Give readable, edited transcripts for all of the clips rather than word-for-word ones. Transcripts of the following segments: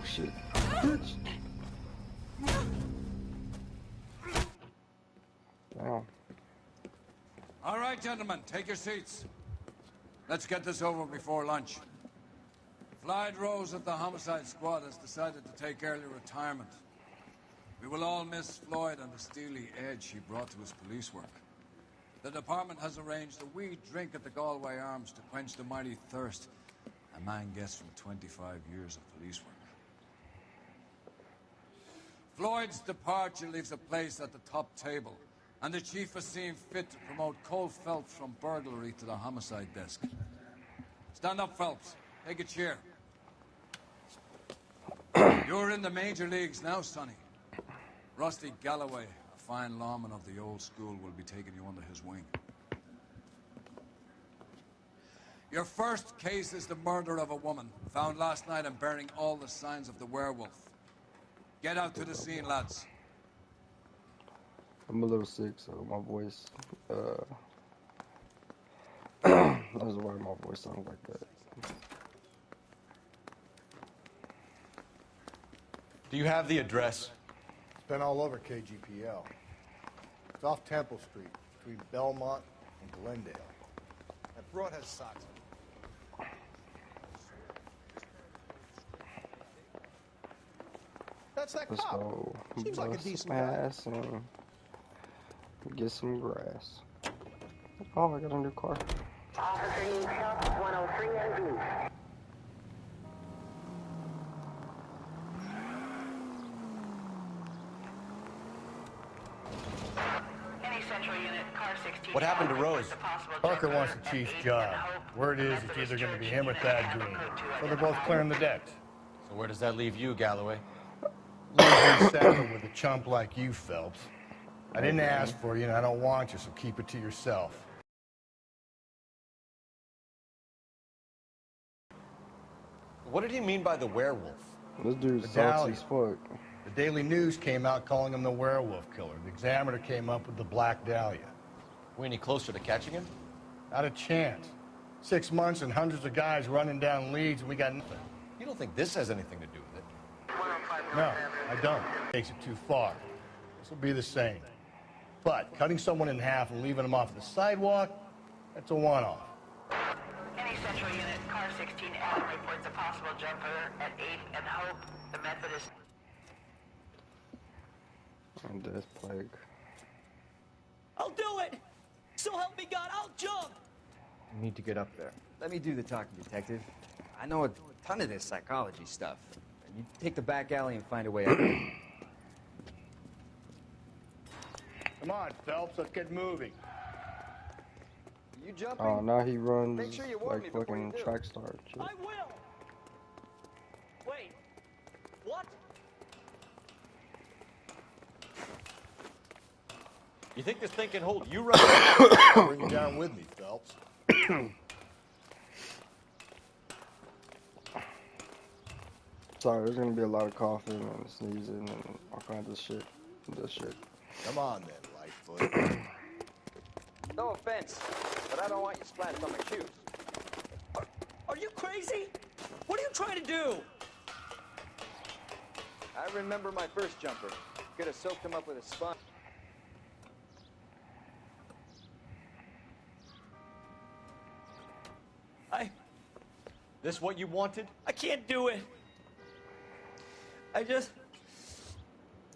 shit. Bitch. Damn. All right, gentlemen, take your seats. Let's get this over before lunch. Floyd Rose of the Homicide Squad has decided to take early retirement. We will all miss Floyd and the steely edge he brought to his police work. The department has arranged a wee drink at the Galway Arms to quench the mighty thirst a man gets from 25 years of police work. Floyd's departure leaves a place at the top table, and the chief has seen fit to promote Cole Phelps from burglary to the homicide desk. Stand up, Phelps. Take a chair. You're in the major leagues now, Sonny. Rusty Galloway, a fine lawman of the old school, will be taking you under his wing. Your first case is the murder of a woman, found last night and bearing all the signs of the werewolf. Get out to the scene, lads. I'm a little sick, so my voice, that's why my voice sounds like that. Do you have the address? It's been all over KGPL. It's off Temple Street, between Belmont and Glendale. That broad has socks on. That's that Let's cop. go Seems like a bust decent some guy. ass and get some grass. Oh, I got a new car. Officer needs help, 103 and B. Any central unit, car 16. What happened to Rose? Parker wants the chief's job. Word is it's either going to be him or Thad Green. So they're both clearing the decks. So where does that leave you, Galloway? Leave me saddled with a chump like you, Phelps. I didn't ask for you, and I don't want you, so keep it to yourself. What did he mean by the werewolf? This dude's Medallion. salty as fuck. The Daily News came out calling him the werewolf killer. The Examiner came up with the Black Dahlia. We any closer to catching him? Not a chance. 6 months and hundreds of guys running down leads, and we got nothing. You don't think this has anything to do with it? No, I don't. Takes it too far. This will be the same. But cutting someone in half and leaving them off the sidewalk, that's a one-off. Any central unit, car 16 Adam reports a possible jumper at 8th and Hope. The Methodist. And Death Plague. I'll do it! So help me God, I'll jump! You need to get up there. Let me do the talking, detective. I know a ton of this psychology stuff. You take the back alley and find a way out. Come on, Phelps, let's get moving. You jumping? Oh, now he runs Make sure you warn me like before fucking you do. track star shit. I will! Wait, what? You think this thing can hold you right now? Bring you down with me, Phelps. Sorry, there's gonna be a lot of coughing and sneezing and all kinds of shit. This shit. Come on then, Lightfoot. No offense, but I don't want you splattered on my shoes. Are you crazy? What are you trying to do? I remember my first jumper. Could have soaked him up with a sponge. This what you wanted? I can't do it.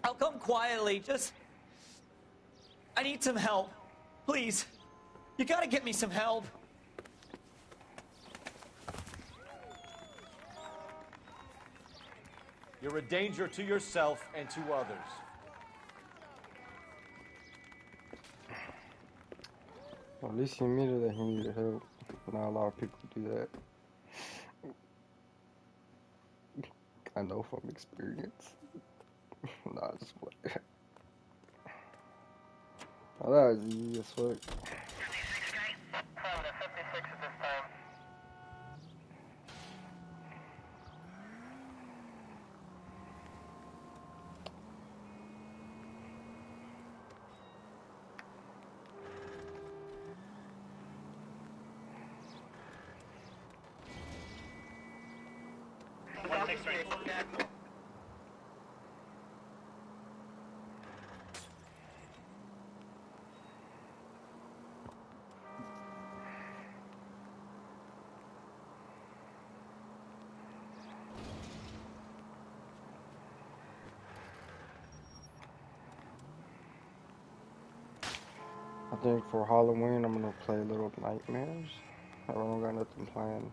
I'll come quietly, I need some help. Please. You gotta get me some help. You're a danger to yourself and to others. Well, at least he admitted that he needed help. Not a lot of people do that. I know from experience. Nah, just play. Oh, that was easy as fuck. I think for Halloween I'm gonna play Little Nightmares. I don't got nothing planned.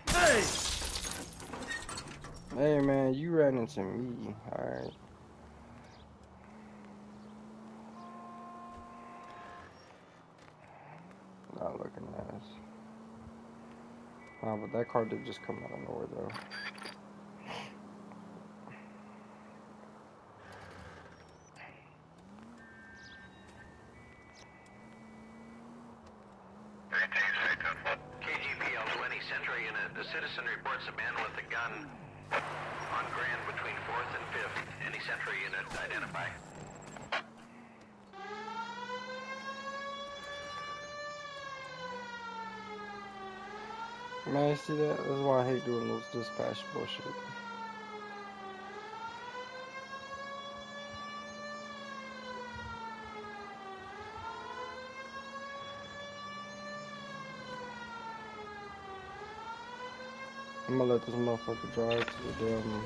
Hey! Hey man, you ran into me, alright. Not looking nice. Nah, but that car did just come out of nowhere though. KGPL 20 Central Unit. The citizen reports a man with a gun on Grand between 4th and 5th. Any Central Unit identify. Man, you see that? That's why I hate doing those dispatch bullshit. I'm gonna let this motherfucker drive to the damn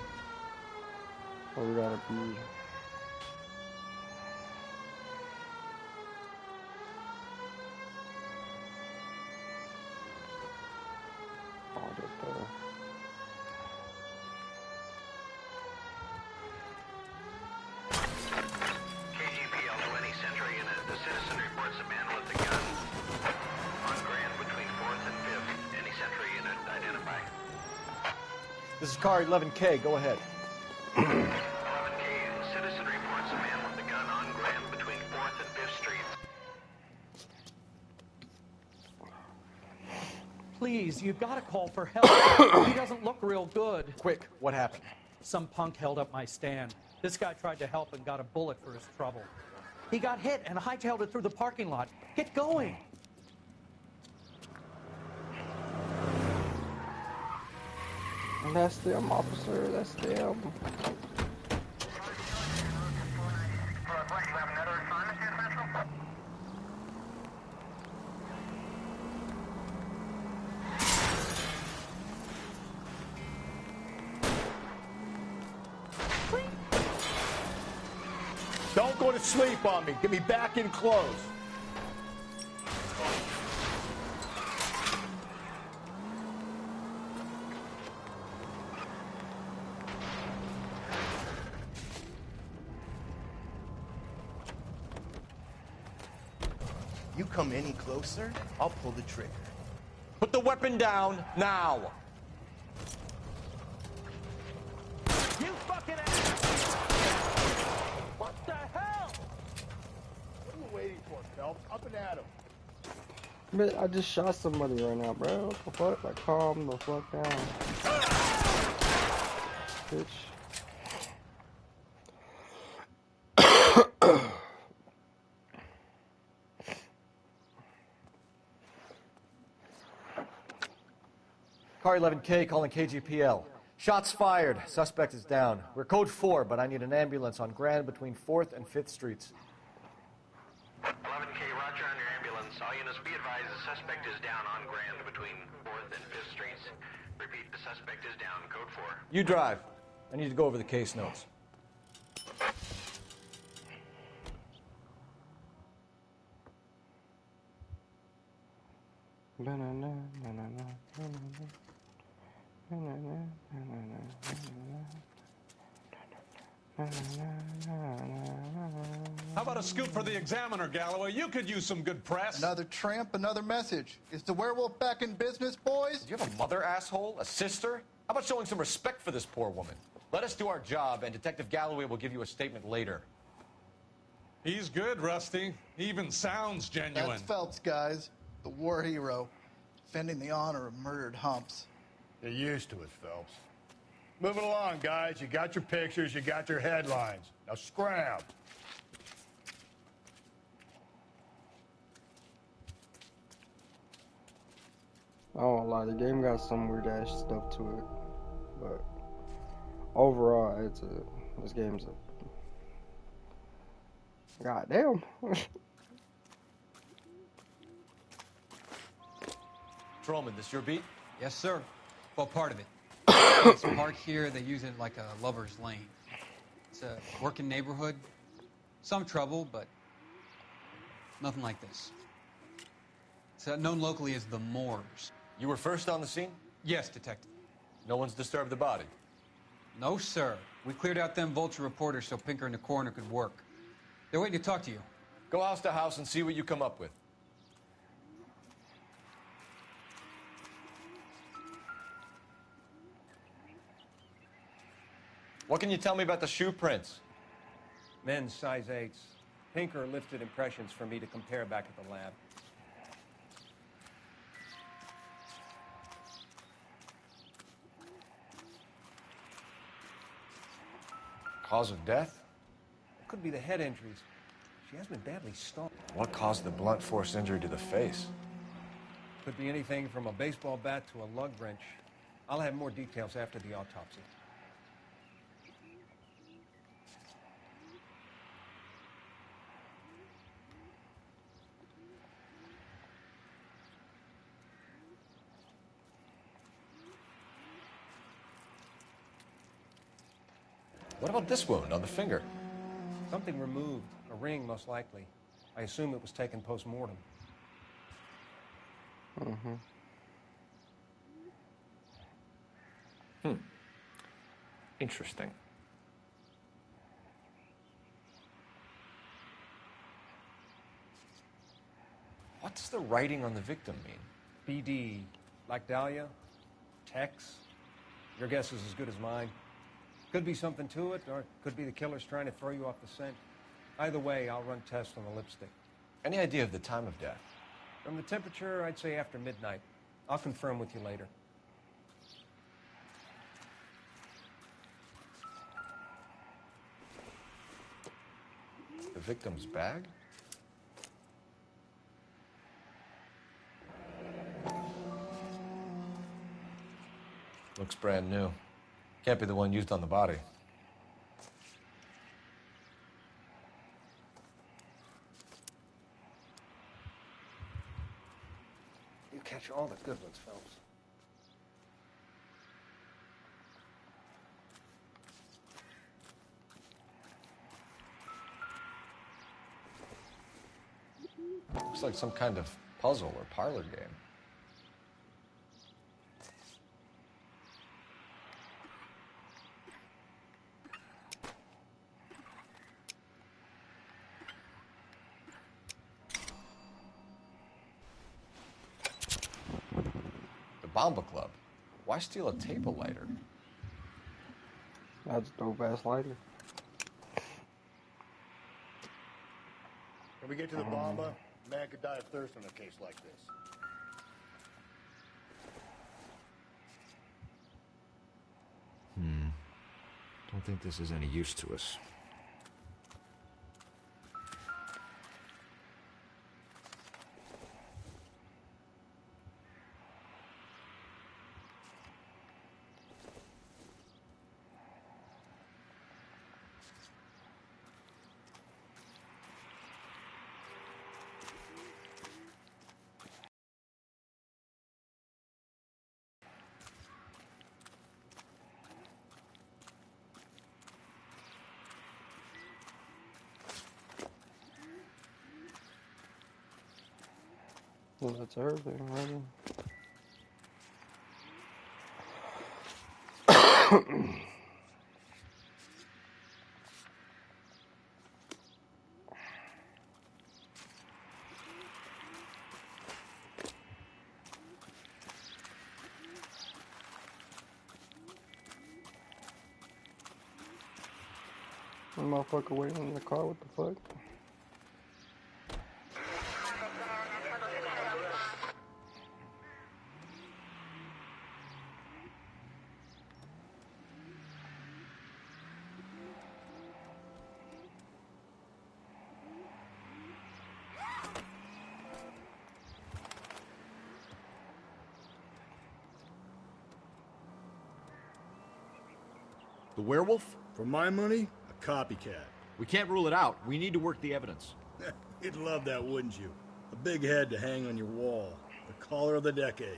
where we gotta be. Oh, right there. KGPL 20 Central Unit. The citizen reports a man with a gun on Grand between 4th and 5th. Any Central Unit identify. This is car 11K. Go ahead. 11K. Citizen reports a man with a gun on Grand between 4th and 5th Streets. Please, you gotta call for help. He doesn't look real good. Quick, what happened? Some punk held up my stand. This guy tried to help and got a bullet for his trouble. He got hit and hightailed it through the parking lot. Get going. And that's them, officer. That's them. Don't go to sleep on me. Get me back in close. You come any closer, I'll pull the trigger. Put the weapon down now. You fucking ass! What the hell? What are you waiting for, Phelps? Up and at him. Man, I just shot somebody right now, bro. What the fuck? Like, calm the fuck down. Bitch. Car 11K calling KGPL. Shots fired. Suspect is down. We're code 4, but I need an ambulance on Grand between 4th and 5th Streets. 11K, roger on your ambulance. All units be advised the suspect is down on Grand between 4th and 5th Streets. Repeat, the suspect is down. Code 4. You drive. I need to go over the case notes. How about a scoop for the Examiner, Galloway? You could use some good press. Another tramp, another message. Is the werewolf back in business, boys? Do you have a mother, asshole? A sister? How about showing some respect for this poor woman? Let us do our job, and Detective Galloway will give you a statement later. He's good, Rusty. He even sounds genuine. That's Phelps, guys. The war hero. Defending the honor of murdered humps. Get used to it, Phelps. Moving along, guys. You got your pictures, you got your headlines. Now scram. I won't lie, the game got some weird ass stuff to it, but overall, this game's a goddamn. Patrolman, this your beat? Yes, sir. Well, part of it. It's park here. They use it like a lover's lane. It's a working neighborhood. Some trouble, but nothing like this. It's known locally as the Moors. You were first on the scene? Yes, Detective. No one's disturbed the body? No, sir. We cleared out them vulture reporters so Pinker and the coroner could work. They're waiting to talk to you. Go house to house and see what you come up with. What can you tell me about the shoe prints? Men's size 8s. Pinker lifted impressions for me to compare back at the lab. Cause of death? It could be the head injuries. She has been badly stung. What caused the blunt force injury to the face? Could be anything from a baseball bat to a lug wrench. I'll have more details after the autopsy. What about this wound on the finger? Something removed. A ring, most likely. I assume it was taken post-mortem. Interesting. What does the writing on the victim mean? BD. Like Dahlia? Tex? Your guess is as good as mine. Could be something to it, or it could be the killer's trying to throw you off the scent. Either way, I'll run tests on the lipstick. Any idea of the time of death? From the temperature, I'd say after midnight. I'll confirm with you later. The victim's bag? Looks brand new. Can't be the one used on the body. You catch all the good ones, Phelps. Looks like some kind of puzzle or parlor game. The Bomba Club. Why steal a table lighter? That's a dope-ass lighter. When we get to the Bomba, a man could die of thirst in a case like this. Don't think this is any use to us. Well, that's everything, right? One motherfucker waiting in the car, what the fuck? The werewolf? For my money, a copycat. We can't rule it out. We need to work the evidence. You'd love that, wouldn't you? A big head to hang on your wall. The caller of the decade.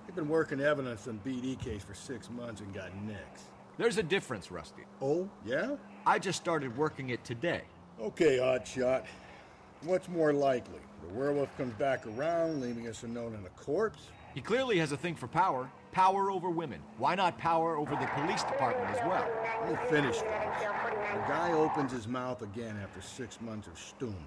They've been working evidence on BD case for 6 months and got nicks. There's a difference, Rusty. Oh, yeah? I just started working it today. Okay, Oddshot. What's more likely? The werewolf comes back around, leaving us a note and a corpse? He clearly has a thing for power. Power over women. Why not power over the police department as well? Let me finish, folks. The guy opens his mouth again after 6 months of stoom.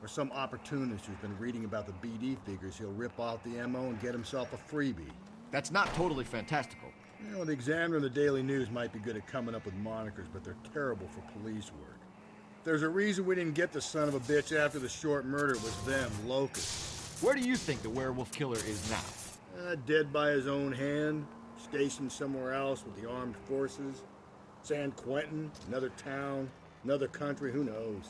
Or some opportunist who's been reading about the BD figures, he'll rip out the MO and get himself a freebie. That's not totally fantastical. You know, the Examiner and the Daily News might be good at coming up with monikers, but they're terrible for police work. There's a reason we didn't get the son of a bitch after the short murder. It was them, locusts. Where do you think the werewolf killer is now? Dead by his own hand, stationed somewhere else with the armed forces. San Quentin, another town, another country, who knows?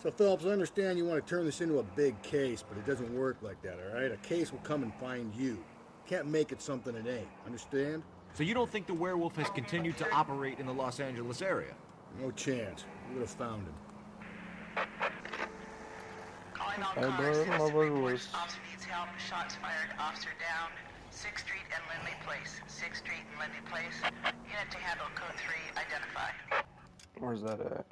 So, Phillips, I understand you want to turn this into a big case, but it doesn't work like that, all right? A case will come and find you. Can't make it something it ain't, understand? So you don't think the werewolf has continued to operate in the Los Angeles area? No chance. We would have found him. Hey, bro, my brother was... Officer needs help. Shots fired. Officer down. 6th Street and Lindley Place. 6th Street and Lindley Place. Unit to handle code 3. Identify. Where's that at?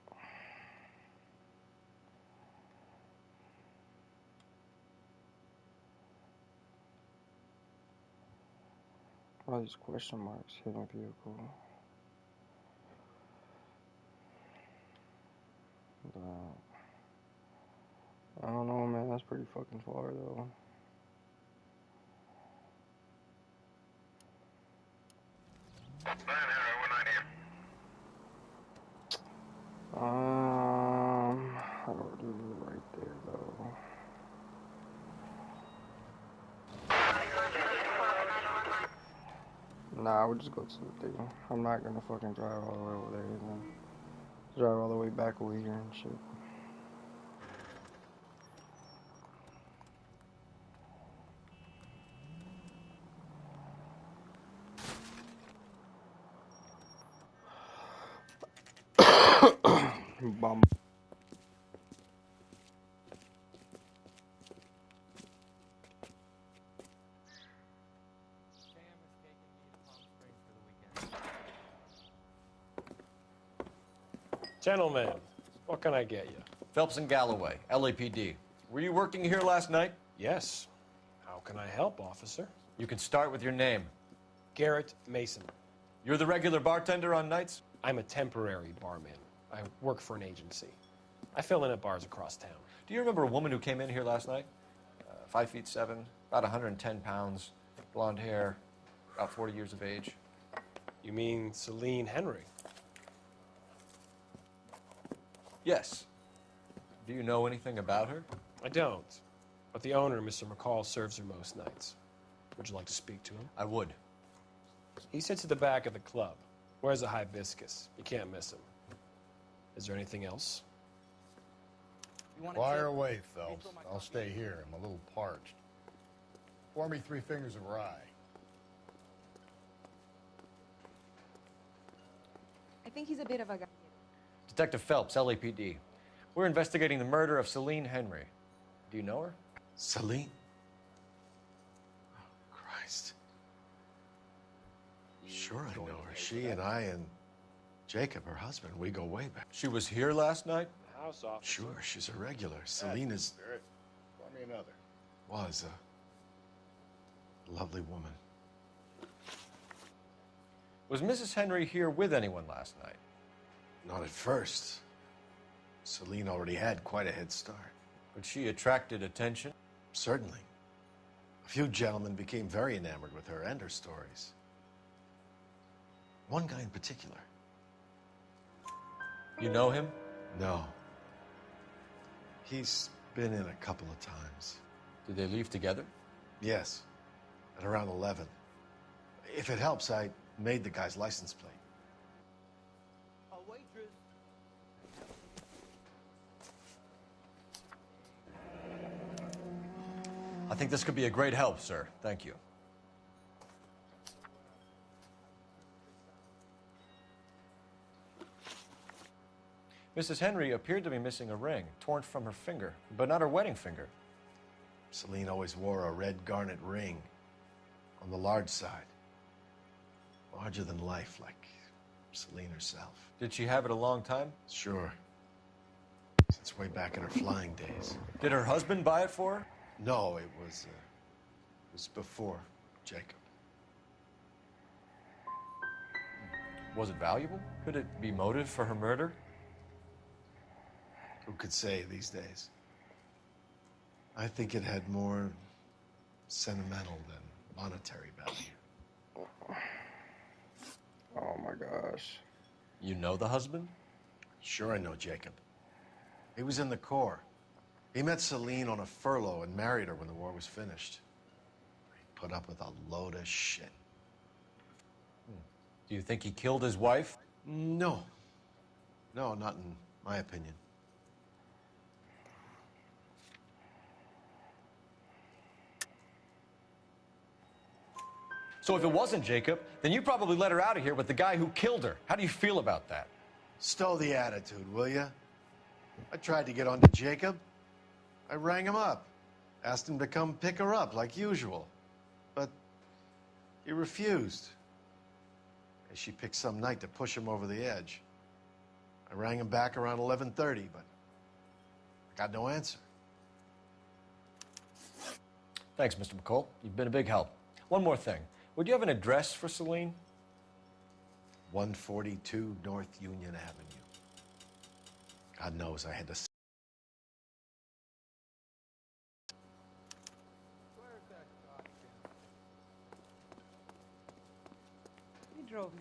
All these question marks. Hidden vehicle. I don't know, man. That's pretty fucking far, though. I don't do it right there, though. Nah, I would just go to the thing. I'm not gonna fucking drive all the way over there and then drive all the way back over here and shit. Bum. Gentlemen, what can I get you? Phelps and Galloway, LAPD. Were you working here last night? Yes. How can I help, officer? You can start with your name. Garrett Mason. You're the regular bartender on nights? I'm a temporary barman. I work for an agency. I fill in at bars across town. Do you remember a woman who came in here last night? 5'7", about 110 pounds, blonde hair, about 40 years of age. You mean Celine Henry? Yes. Do you know anything about her? I don't. But the owner, Mr. McCall, serves her most nights. Would you like to speak to him? I would. He sits at the back of the club. Wears a hibiscus. You can't miss him. Is there anything else? Fire away, Phelps. I'll stay here. I'm a little parched. Pour me 3 fingers of rye. I think he's a bit of a guy. Detective Phelps, LAPD. We're investigating the murder of Celine Henry. Do you know her? Celine? Oh, Christ. Sure I know her. She and I and Jacob, her husband, we go way back. She was here last night? House officer. Sure, she's a regular. Celine is... Pour me another. Was a lovely woman. Was Mrs. Henry here with anyone last night? Not at first. Celine already had quite a head start. But she attracted attention? Certainly. A few gentlemen became very enamored with her and her stories. One guy in particular. You know him? No. He's been in a couple of times. Did they leave together? Yes. At around 11. If it helps, I made the guy's license plate. I think this could be a great help, sir. Thank you. Mrs. Henry appeared to be missing a ring, torn from her finger, but not her wedding finger. Celine always wore a red garnet ring. On the large side. Larger than life, like Celine herself. Did she have it a long time? Sure. Since way back in her flying days. Did her husband buy it for her? No, it was before Jacob. Was it valuable? Could it be motive for her murder? Who could say these days? I think it had more sentimental than monetary value. Oh my gosh. You know the husband? Sure I know Jacob. He was in the Corps. He met Celine on a furlough and married her when the war was finished. He put up with a load of shit. Do you think he killed his wife? No. No, not in my opinion. So if it wasn't Jacob, then you probably let her out of here with the guy who killed her. How do you feel about that? Stow the attitude, will ya? I tried to get onto Jacob. I rang him up. Asked him to come pick her up, like usual. But he refused. She picked some night to push him over the edge. I rang him back around 11:30, but I got no answer. Thanks, Mr. McCall. You've been a big help. One more thing. Would you have an address for Celine? 142 North Union Avenue. God knows I had to... He drove me.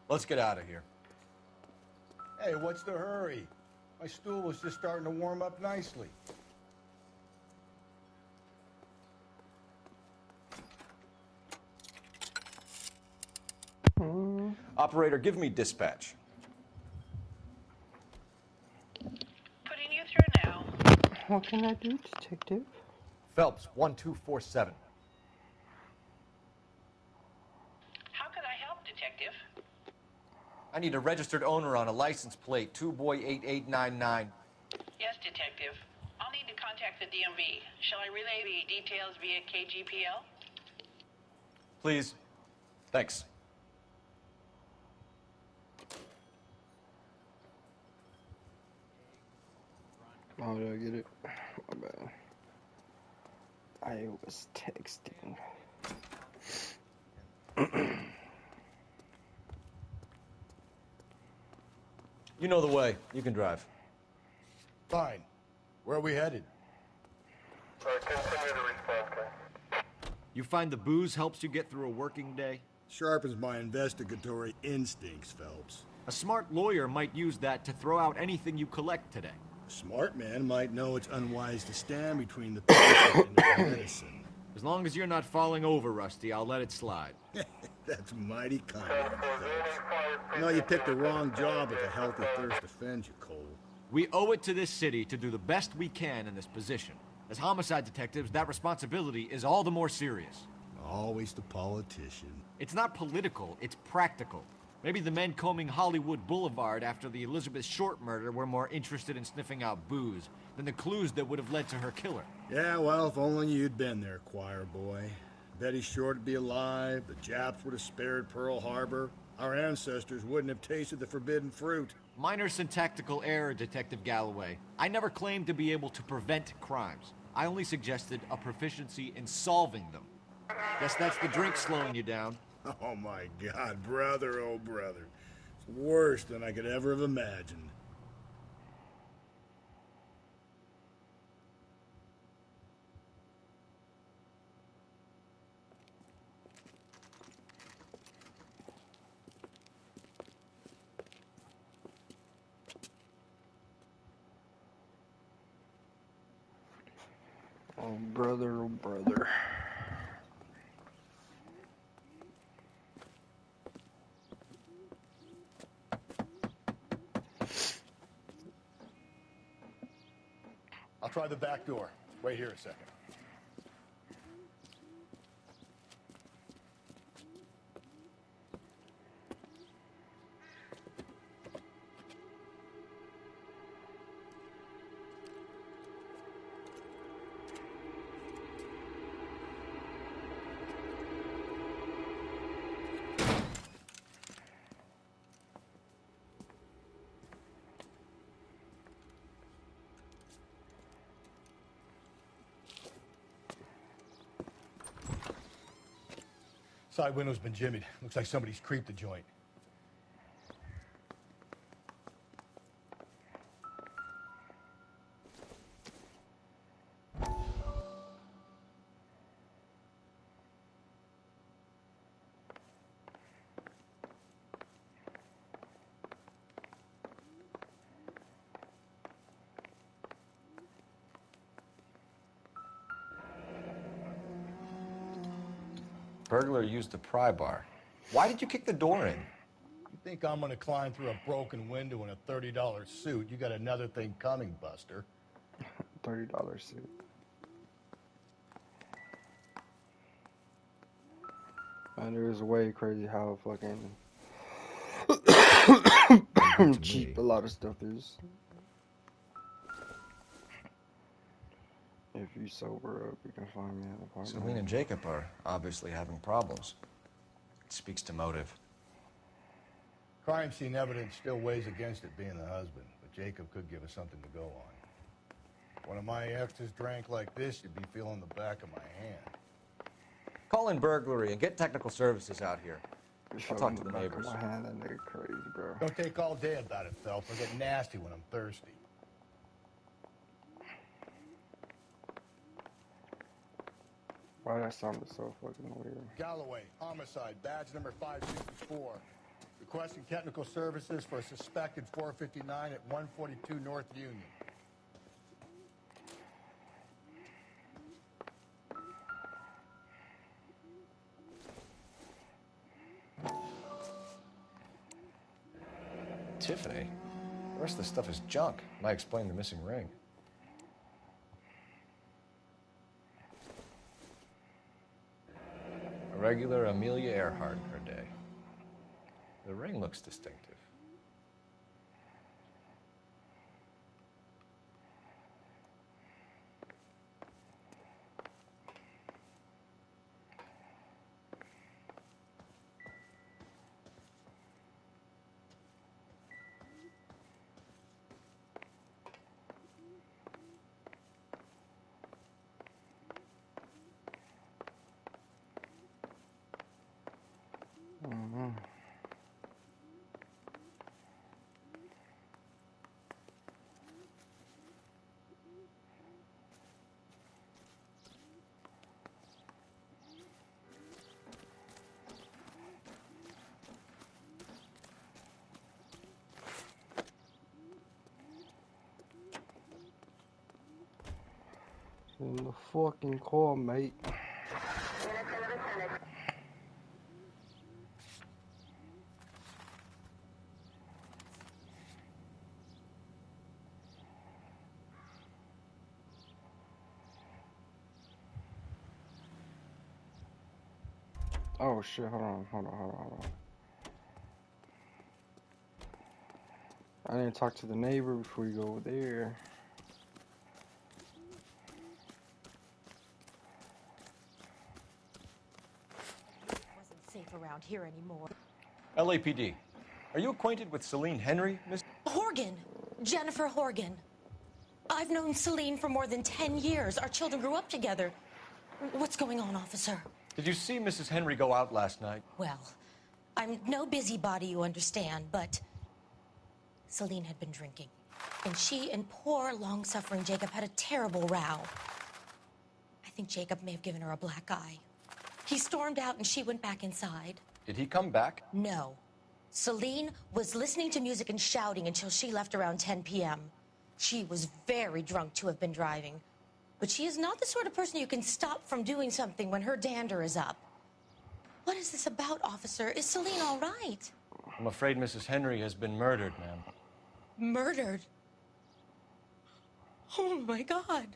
Let's get out of here. Hey, what's the hurry? My stool was just starting to warm up nicely. Operator, give me dispatch. Putting you through now. What can I do, detective? Phelps, 1247. How could I help, Detective? I need a registered owner on a license plate, 2boy8899. Yes, Detective. I'll need to contact the DMV. Shall I relay the details via KGPL? Please. Thanks. Oh, did I get it? My bad. I was texting. You know the way. You can drive. Fine. Where are we headed? Continue the response, guys. You find the booze helps you get through a working day? Sharpens my investigatory instincts, Phelps. A smart lawyer might use that to throw out anything you collect today. A smart man might know it's unwise to stand between the patient and the medicine. As long as you're not falling over, Rusty, I'll let it slide. That's mighty kind of you, Phelps. You know, you picked the wrong job if a healthy thirst offends you, Cole. We owe it to this city to do the best we can in this position. As homicide detectives, that responsibility is all the more serious. Always the politician. It's not political, it's practical. Maybe the men combing Hollywood Boulevard after the Elizabeth Short murder were more interested in sniffing out booze than the clues that would have led to her killer. Yeah, well, if only you'd been there, choir boy. Betty Short would be alive, the Japs would have spared Pearl Harbor, our ancestors wouldn't have tasted the forbidden fruit. Minor syntactical error, Detective Galloway. I never claimed to be able to prevent crimes. I only suggested a proficiency in solving them. Guess that's the drink slowing you down. Oh my God, brother, oh brother. It's worse than I could ever have imagined. Oh, brother, oh, brother. I'll try the back door. Wait here a second. Side window's been jimmied. Looks like somebody's creeped the joint. Burglar used the pry bar. Why did you kick the door in? You think I'm gonna climb through a broken window in a $30 suit? You got another thing coming, Buster. $30 suit. And it was way crazy how fucking cheap a lot of stuff is. If you sober up, you can find me an apartment. Celine and Jacob are obviously having problems. It speaks to motive. Crime scene evidence still weighs against it being the husband, but Jacob could give us something to go on. One of my exes drank like this, you'd be feeling the back of my hand. Call in burglary and get technical services out here. I'll talk to the neighbors. My hand, that nigga crazy, bro. Don't take all day about it, Phelps. I get nasty when I'm thirsty. Why that sounded so fucking weird. Galloway, homicide, badge number 564. Requesting technical services for a suspected 459 at 142 North Union. Tiffany? The rest of the stuff is junk. Might explain the missing ring. A regular Amelia Earhart in her day. The ring looks distinctive. In the fucking car, mate. Oh shit, hold on. I didn't talk to the neighbor before you go over there. Safe around here anymore. LAPD. Are you acquainted with Celine Henry, Miss? Horgan. Jennifer Horgan. I've known Celine for more than 10 years. Our children grew up together. What's going on, officer? Did you see Mrs. Henry go out last night? Well, I'm no busybody, you understand, but Celine had been drinking. And she and poor, long-suffering Jacob had a terrible row. I think Jacob may have given her a black eye. He stormed out and she went back inside. Did he come back? No. Celine was listening to music and shouting until she left around 10 p.m. She was very drunk to have been driving. But she is not the sort of person you can stop from doing something when her dander is up. What is this about, officer? Is Celine all right? I'm afraid Mrs. Henry has been murdered, ma'am. Murdered? Oh, my God.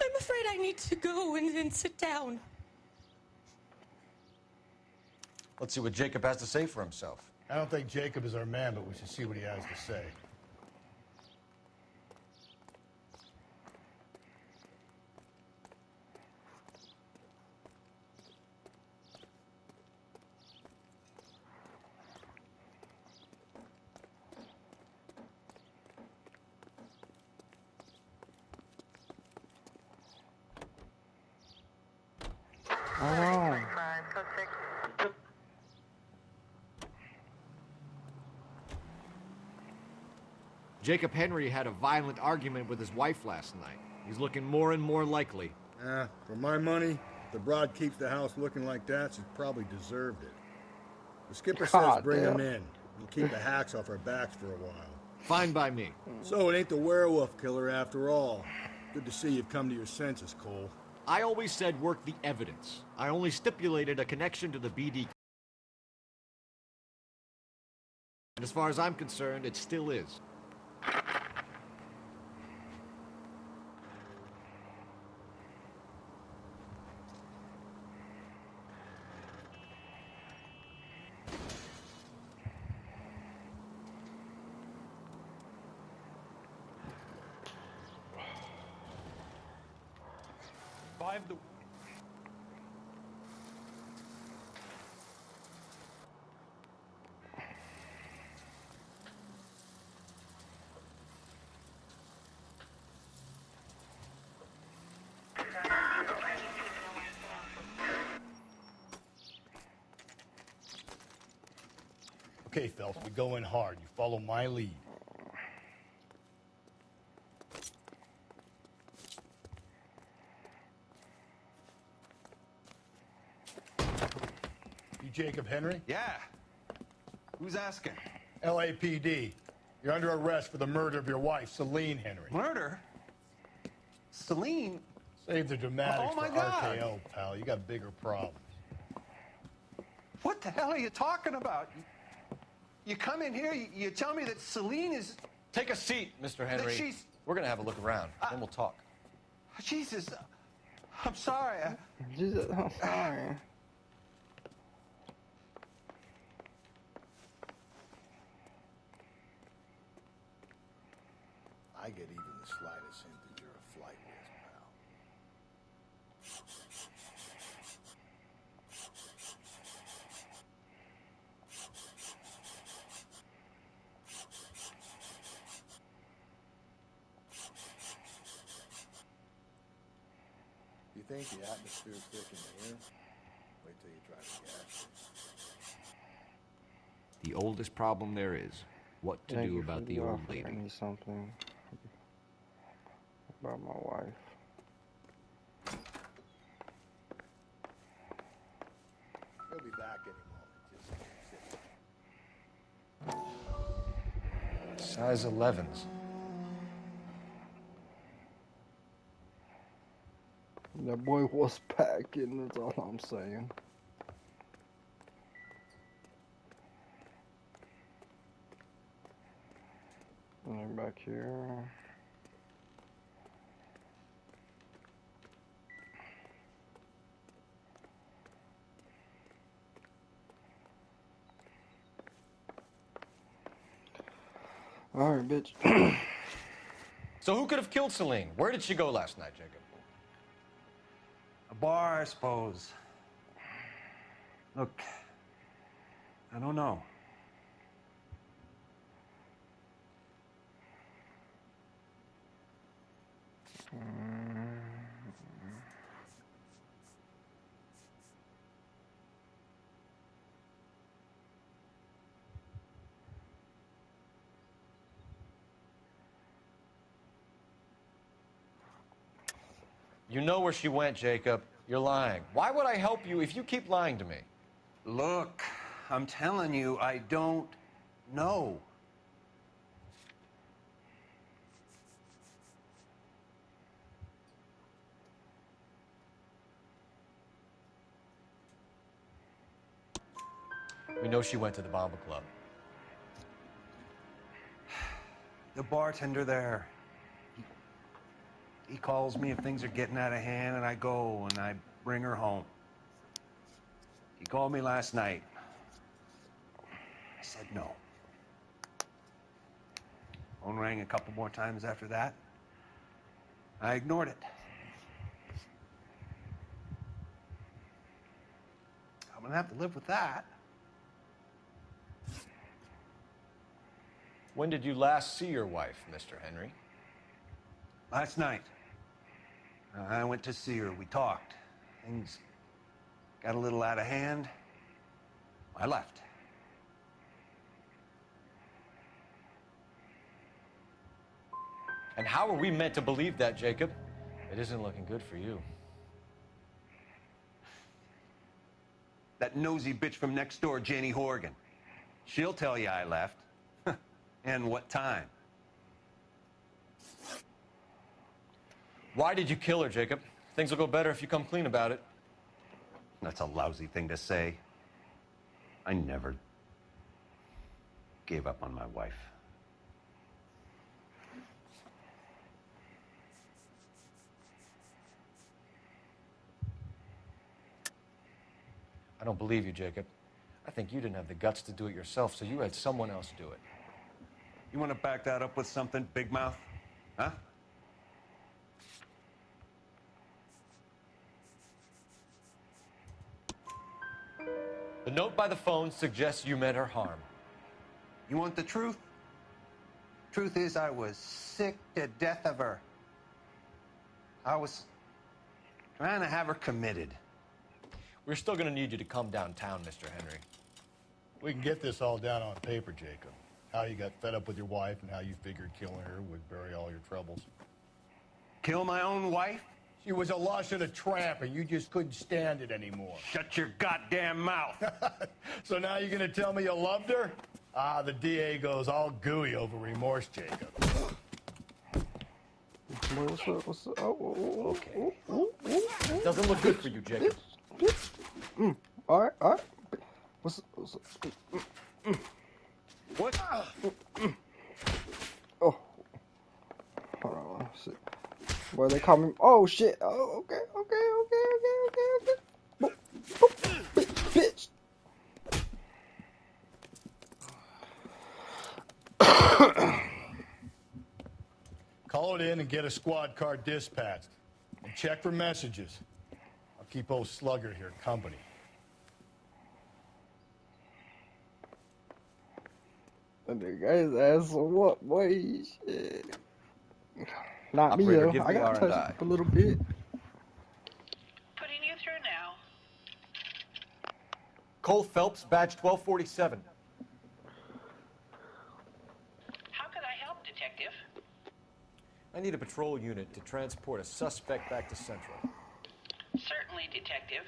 I'm afraid I need to go and sit down. Let's see what Jacob has to say for himself. I don't think Jacob is our man, but we should see what he has to say. Oh, Jacob Henry had a violent argument with his wife last night. He's looking more and more likely. For my money, if the broad keeps the house looking like that, she's probably deserved it. The skipper says bring him in. We'll keep the hacks off our backs for a while. Fine by me. So it ain't the werewolf killer after all. Good to see you've come to your senses, Cole. I always said work the evidence. I only stipulated a connection to the BD. And as far as I'm concerned, it still is. Okay, Phelps, we go in hard. You follow my lead. You Jacob Henry? Yeah. Who's asking? LAPD. You're under arrest for the murder of your wife, Celine Henry. Murder? Celine? Save the dramatics Oh, my for God. RKO, pal. You got bigger problems. What the hell are you talking about? You come in here, you tell me that Celine is... Take a seat, Mr. Henry. she's... We're going to have a look around, then we'll talk. Jesus, I'm sorry. Jesus, I'm sorry. I get even the slightest hint that you're a flight risk, pal. You think the atmosphere's thick in here? Wait till you try to gas it. The oldest problem there is what to Thank do you about for the old offer. lady. I need something about my wife. He'll be back any moment. Just sit. Size 11s. That boy was packing, that's all I'm saying. And back here. Alright, bitch. So who could have killed Celine? Where did she go last night, Jacob? A bar, I suppose. Look, I don't know. You know where she went, Jacob. You're lying. Why would I help you if you keep lying to me? Look, I'm telling you, I don't know. We know she went to the Bomba Club. The bartender there, he calls me if things are getting out of hand, and I go and I bring her home. He called me last night. I said no. Phone rang a couple more times after that. I ignored it. I'm gonna have to live with that. When did you last see your wife, Mr. Henry? Last night. I went to see her. We talked. Things got a little out of hand. I left. And how are we meant to believe that, Jacob? It isn't looking good for you. That nosy bitch from next door, Janie Horgan. She'll tell you I left. And what time. Why did you kill her, Jacob? Things will go better if you come clean about it. That's a lousy thing to say. I never gave up on my wife. I don't believe you, Jacob. I think you didn't have the guts to do it yourself, so you had someone else do it. You want to back that up with something, Big Mouth? Huh? The note by the phone suggests you meant her harm. You want the truth? Truth is, I was sick to death of her. I was trying to have her committed. We're still going to need you to come downtown, Mr. Henry. We can get this all down on paper, Jacob. How you got fed up with your wife and how you figured killing her would bury all your troubles. Kill my own wife? She was a lush and a tramp, and you just couldn't stand it anymore. Shut your goddamn mouth. So now you're going to tell me you loved her? Ah, the DA goes all gooey over remorse, Jacob. What's up? What's up? Oh, okay. Doesn't look good for you, Jacob. All right, all right. What's up? What? Oh. Hold on. Shit. Boy, they call me. Oh, shit. Oh, okay. Boop, boop, bitch. Call it in and get a squad car dispatched. And check for messages. I'll keep old Slugger here company. The guy's ass what, boy? Shit. Not me, Operator, though. give I me got touched R&I. up a little bit. Putting you through now. Cole Phelps, badge 1247. How could I help, Detective? I need a patrol unit to transport a suspect back to Central. Certainly, Detective.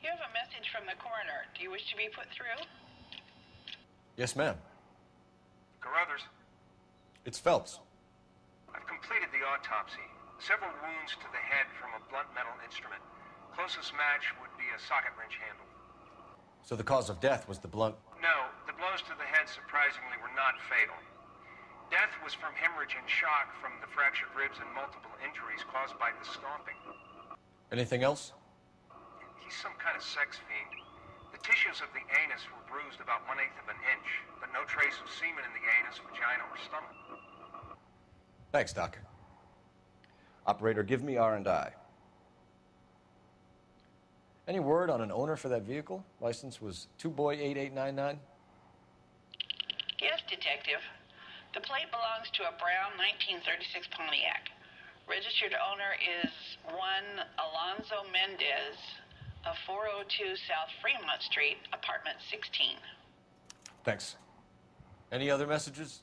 You have a message from the coroner. Do you wish to be put through? Yes, ma'am. Carruthers, It's Phelps. I've completed the autopsy. Several wounds to the head from a blunt metal instrument. Closest match would be a socket wrench handle. So the cause of death was the blunt. No, the blows to the head surprisingly were not fatal. Death was from hemorrhage and shock from the fractured ribs and multiple injuries caused by the stomping. Anything else? He's some kind of sex fiend. The tissues of the anus were bruised about 1/8 of an inch, but no trace of semen in the anus, vagina, or stomach. Thanks, Doc. Operator, give me R&I. Any word on an owner for that vehicle? License was 2boy8899. Yes, Detective. The plate belongs to a brown 1936 Pontiac. Registered owner is one Alonzo Mendez of 402 South Fremont Street, apartment 16. Thanks. Any other messages?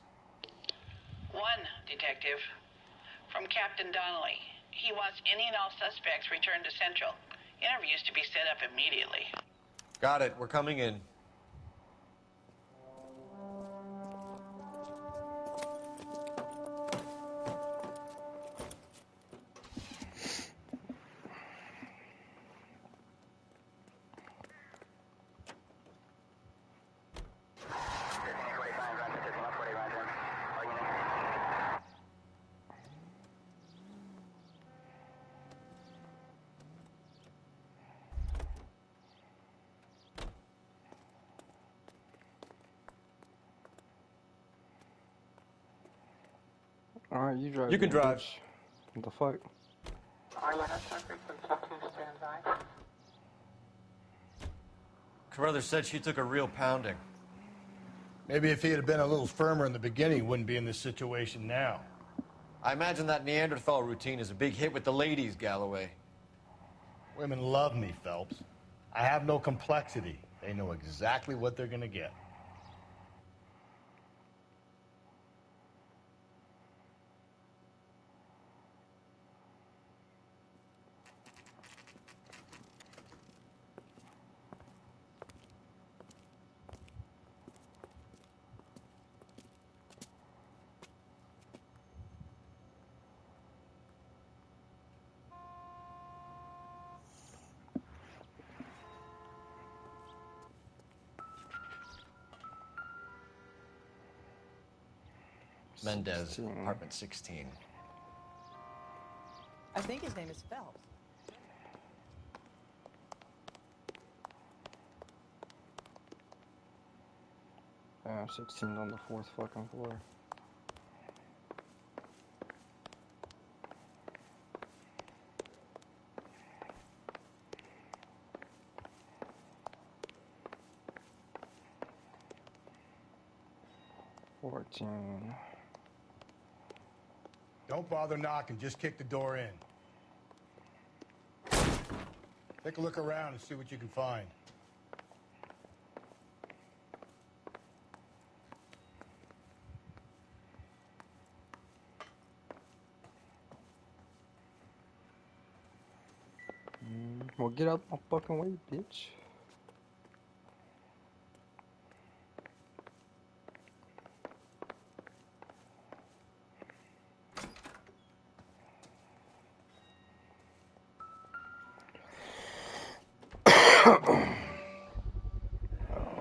One, Detective. From Captain Donnelly. He wants any and all suspects returned to Central. Interviews to be set up immediately. Got it. We're coming in. All right, you drive. You can drive. Bitch. What the fuck? Carruthers said she took a real pounding. Maybe if he had been a little firmer in the beginning, he wouldn't be in this situation now. I imagine that Neanderthal routine is a big hit with the ladies, Galloway. Women love me, Phelps. I have no complexity. They know exactly what they're gonna get. Mendez, 16. apartment 16. I think his name is Phelps. Yeah, 16 on the 4th fucking floor. Don't bother knocking, just kick the door in. Take a look around and see what you can find. Well, get out my fucking way, bitch.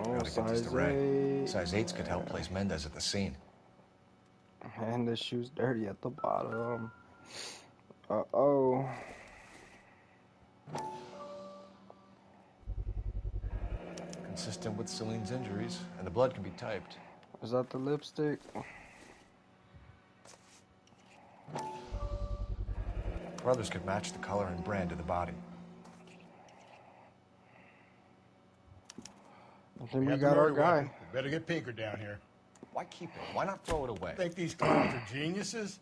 Oh, size 8. Size 8s could help place Mendez at the scene. And the shoe's dirty at the bottom. Uh-oh. Consistent with Celine's injuries, and the blood can be typed. Is that the lipstick? Brothers could match the color and brand of the body. I think we got our guy. We better get Pinker down here. Why keep it? Why not throw it away? Think these clowns are geniuses?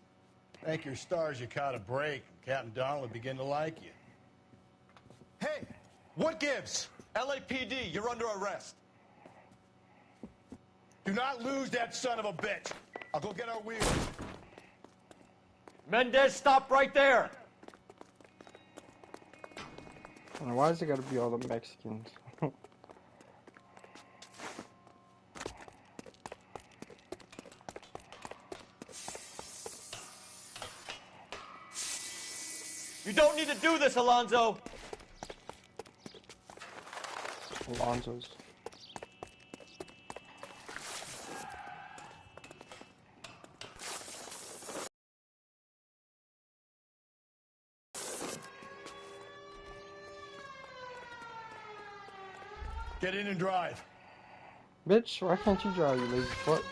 Thank your stars you caught a break. Captain Donald will begin to like you. Hey, what gives? LAPD, you're under arrest. Do not lose that son of a bitch. I'll go get our wheels. Mendez, stop right there! And why is it gotta be all the Mexicans? You don't need to do this, Alonzo! Alonzo's. Get in and drive. Bitch, why can't you drive, you lazy fuck?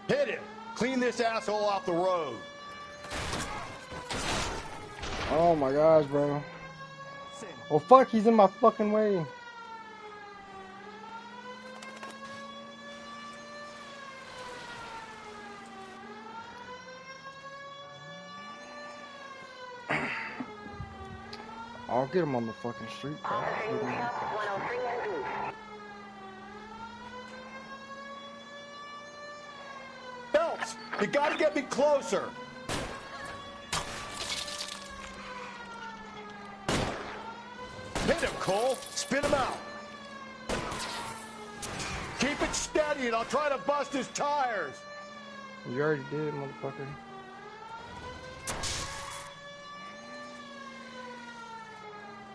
Hit him. Clean this asshole off the road. Oh my gosh, bro. Well, fuck, he's in my fucking way. I'll get him on the fucking street, bro. Phelps, you gotta get me closer. Hit him, Cole. Spit him out. Keep it steady and I'll try to bust his tires. You already did, motherfucker.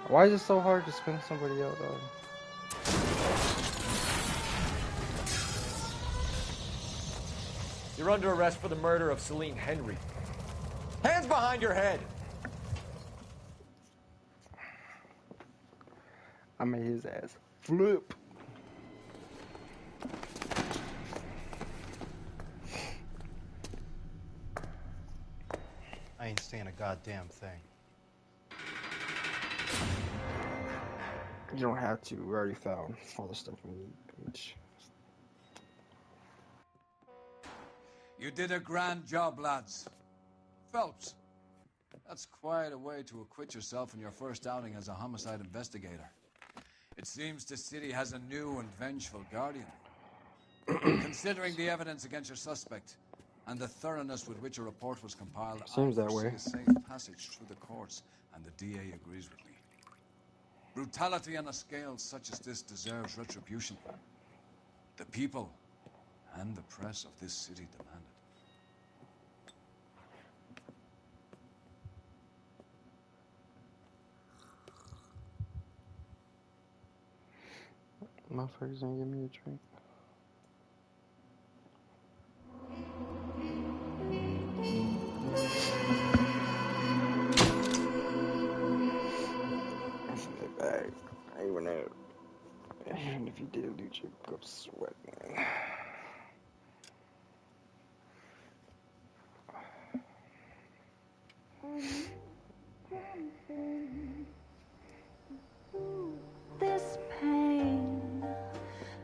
Why is it so hard to spin somebody out, dog? You're under arrest for the murder of Celine Henry. Hands behind your head! I made his ass flip. I ain't saying a goddamn thing. You don't have to. We already found all the stuff we need, bitch. You did a grand job, lads. Phelps, that's quite a way to acquit yourself in your first outing as a homicide investigator. It seems the city has a new and vengeful guardian. Considering the evidence against your suspect and the thoroughness with which a report was compiled, Seems that way. I foresee a safe passage through the courts, and the DA agrees with me. Brutality on a scale such as this deserves retribution. The people and the press of this city demand Motherfuckers didn't give me a drink. That's in the bag. Even if you did leave your cup sweating. This pain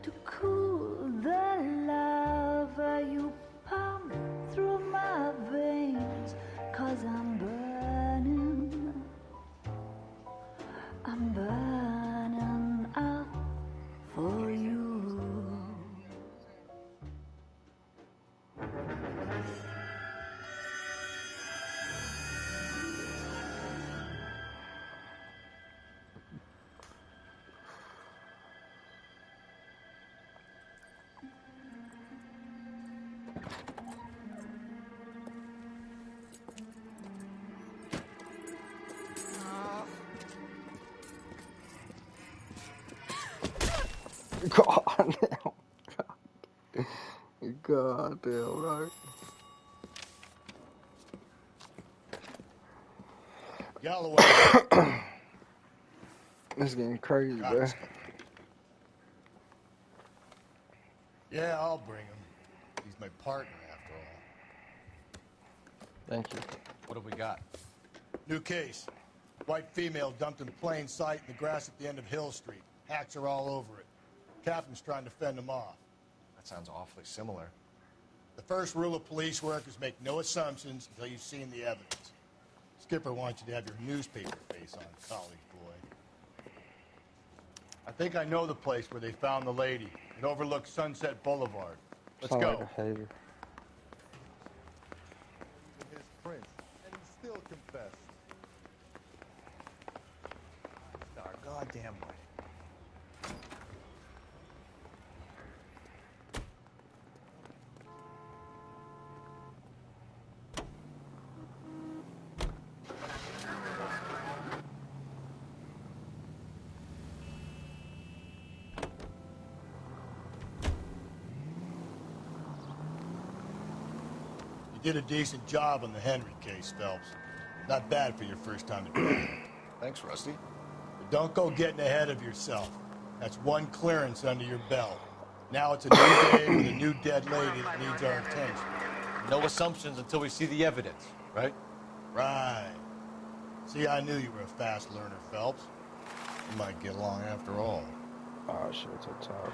to cool the lava you pump through my veins, 'cause I'm burning up for you. God damn. God damn, right? Galloway. It's getting crazy, bro. Yeah, I'll bring him. He's my partner, after all. Thank you. What have we got? New case. White female dumped in plain sight in the grass at the end of Hill Street. Hacks are all over it. Captain's trying to fend them off. That sounds awfully similar. The first rule of police work is make no assumptions until you've seen the evidence. Skipper wants you to have your newspaper face on, college boy. I think I know the place where they found the lady. It overlooks Sunset Boulevard. Let's Sound go. like a hater. His prince, and he still confessed. Our goddamn way. You did a decent job on the Henry case, Phelps. Not bad for your first time at court. Thanks, Rusty. But don't go getting ahead of yourself. That's one clearance under your belt. Now it's a new day with a new dead lady that needs our attention. No assumptions until we see the evidence, right? Right. See, I knew you were a fast learner, Phelps. You might get along after all. Oh, shit, it's up top.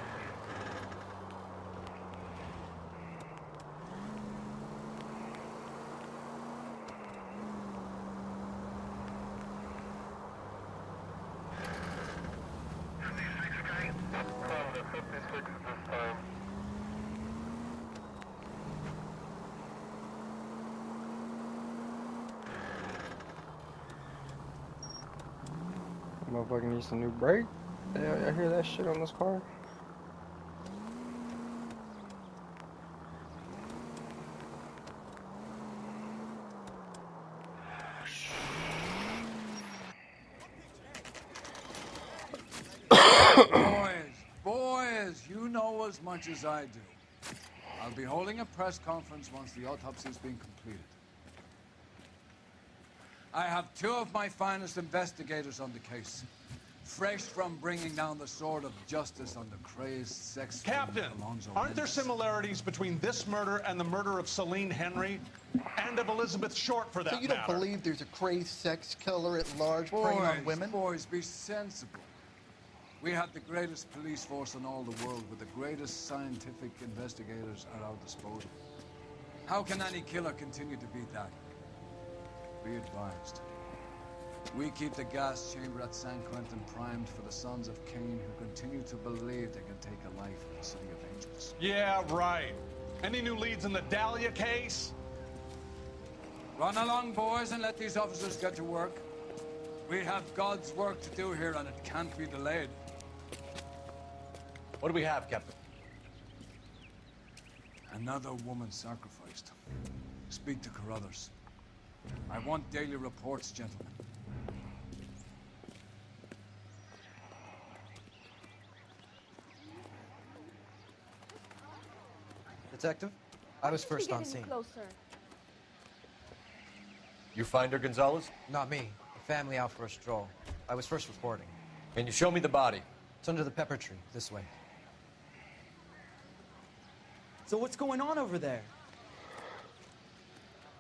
Motherfucker needs some new brake. Yeah, I hear that shit on this car. Boys, you know as much as I do. I'll be holding a press conference once the autopsy's been completed. I have two of my finest investigators on the case. Fresh from bringing down the sword of justice on the crazed sex... Captain, aren't there similarities between this murder and the murder of Celine Henry? And of Elizabeth Short, for that So you don't matter? believe there's a crazed sex killer at large preying on women? Boys, be sensible. We have the greatest police force in all the world with the greatest scientific investigators at our disposal. How can any killer continue to beat that? Be advised. We keep the gas chamber at San Quentin primed for the sons of Cain who continue to believe they can take a life in the City of Angels. Yeah, right. Any new leads in the Dahlia case? Run along, boys, and let these officers get to work. We have God's work to do here, and it can't be delayed. What do we have, Captain? Another woman sacrificed. Speak to Carruthers. I want daily reports, gentlemen. Detective. I was first on scene. Closer. You find her, Gonzalez? Not me. The family out for a stroll. I was first reporting. Can you show me the body? It's under the pepper tree, this way. So what's going on over there?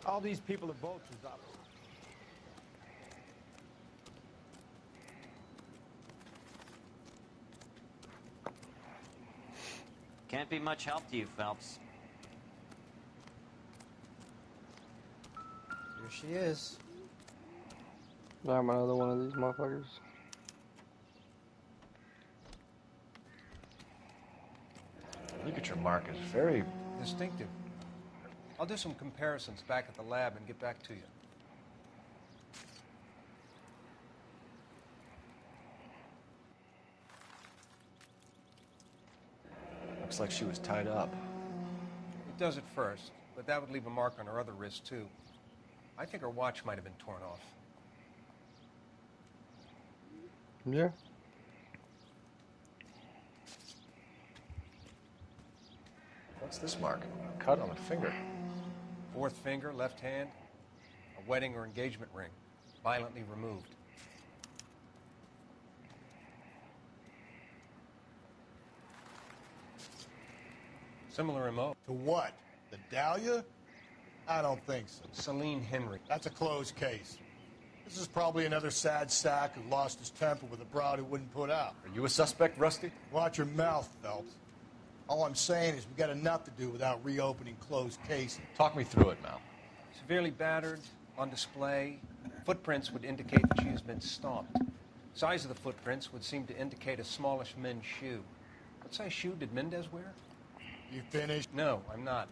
All these people are vultures, officer. Can't be much help to you, Phelps. Here she is. Damn, another one of these motherfuckers. Ligature mark is very distinctive. I'll do some comparisons back at the lab and get back to you. Looks like she was tied up. It does at first, but that would leave a mark on her other wrist, too. I think her watch might have been torn off. Yeah. What's this mark? A cut on the finger. Fourth finger, left hand, a wedding or engagement ring, violently removed. Similar MO. To what? The Dahlia? I don't think so. Celine Henry. That's a closed case. This is probably another sad sack who lost his temper with a broad who wouldn't put out. Are you a suspect, Rusty? Watch your mouth, Phelps. All I'm saying is we got enough to do without reopening closed cases. Talk me through it, Mal. Severely battered, on display. Footprints would indicate that she has been stomped. Size of the footprints would seem to indicate a smallish men's shoe. What size shoe did Mendez wear? You finished? No, I'm not.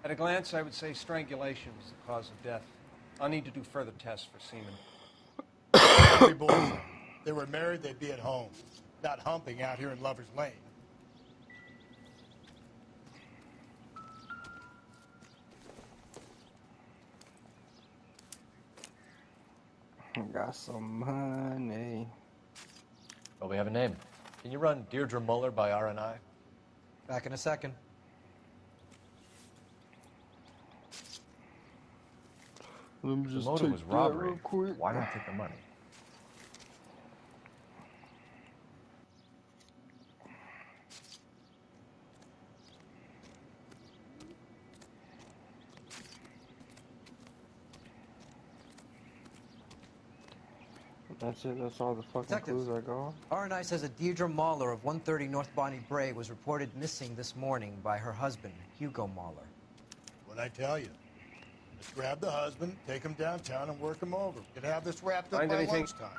At a glance, I would say strangulation was the cause of death. I'll need to do further tests for semen. Every boy, if they were married, they'd be at home, not humping out here in Lover's Lane. I got some money. Well, we have a name. Can you run Deirdre Muller by RNI? Back in a second. Let me The just motive take was that robbery. real quick. Why not take the money? That's it. That's all the fucking Detectives. clues I got. RNI says that Deirdre Mahler of 130 North Bonnie Bray was reported missing this morning by her husband, Hugo Mahler. What'd I tell you? Let's grab the husband, take him downtown, and work him over. We could have this wrapped up Find by anything- lunchtime.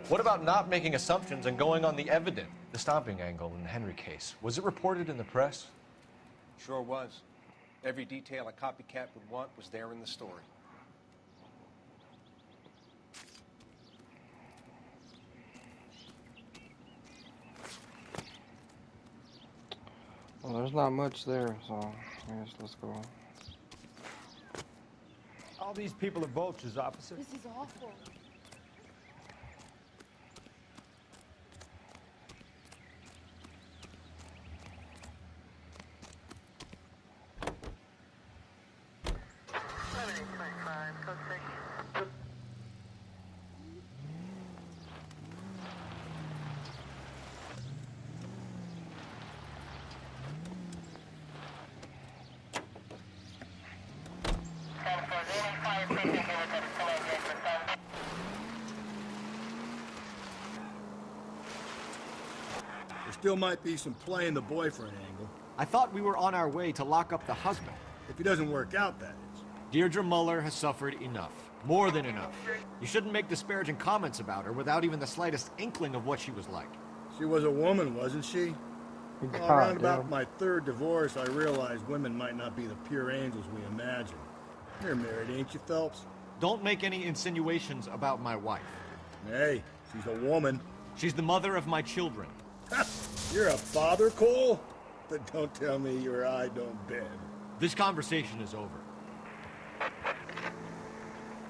What about not making assumptions and going on the evident? The stomping angle in the Henry case. Was it reported in the press? Sure was. Every detail a copycat would want was there in the story. Well, there's not much there, so I guess let's go. All these people are vultures, officer. This is awful. There still might be some play in the boyfriend angle. I thought we were on our way to lock up the husband. If he doesn't work out, that is. Deirdre Muller has suffered enough. More than enough. You shouldn't make disparaging comments about her without even the slightest inkling of what she was like. She was a woman, wasn't she? Well, around about my third divorce, I realized women might not be the pure angels we imagine. You're married, ain't you, Phelps? Don't make any insinuations about my wife. Hey, she's a woman. She's the mother of my children. You're a father, Cole? But don't tell me your eye don't bend. This conversation is over.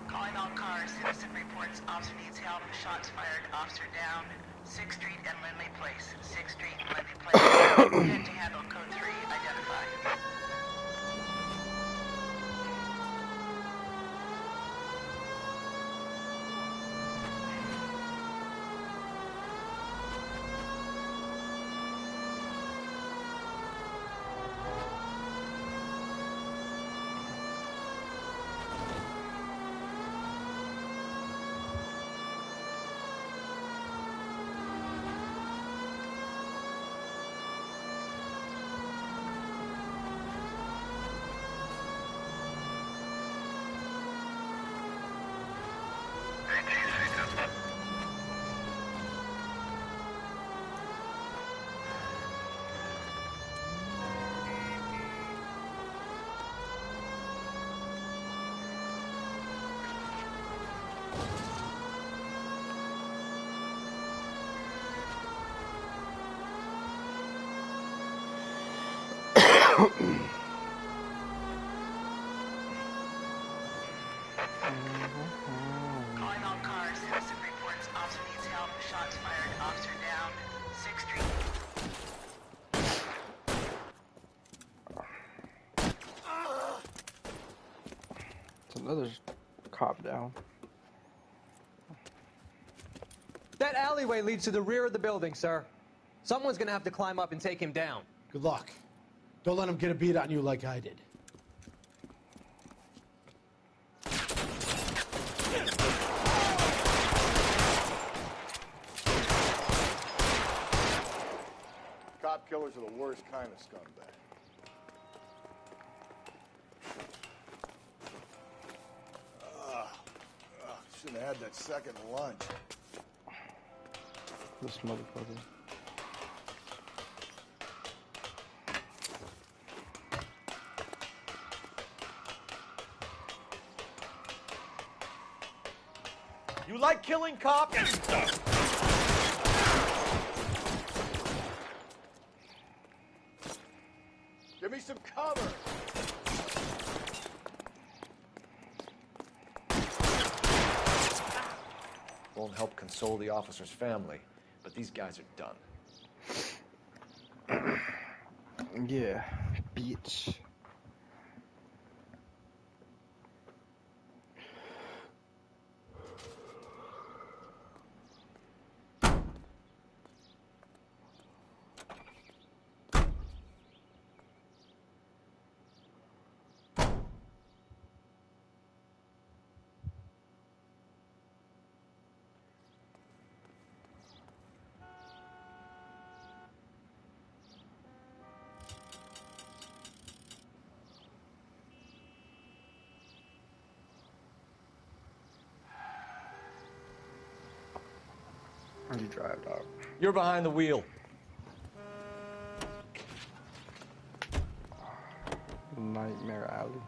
Calling all cars. Citizen reports officer needs help. Shots fired. Officer down. 6th Street and Lindley Place. 6th Street and Lindley Place. Head to handle code 3. Identify. Another cop down. That alleyway leads to the rear of the building, sir. Someone's gonna have to climb up and take him down. Good luck. Don't let him get a beat on you like I did. Cop killers are the worst kind of scumbag. Shouldn't have had that second lunch. This motherfucker. You like killing cops? Give me some cover. Won't help console the officer's family, but these guys are done. Yeah, bitch. You drive, dog. You're behind the wheel. Nightmare Alley.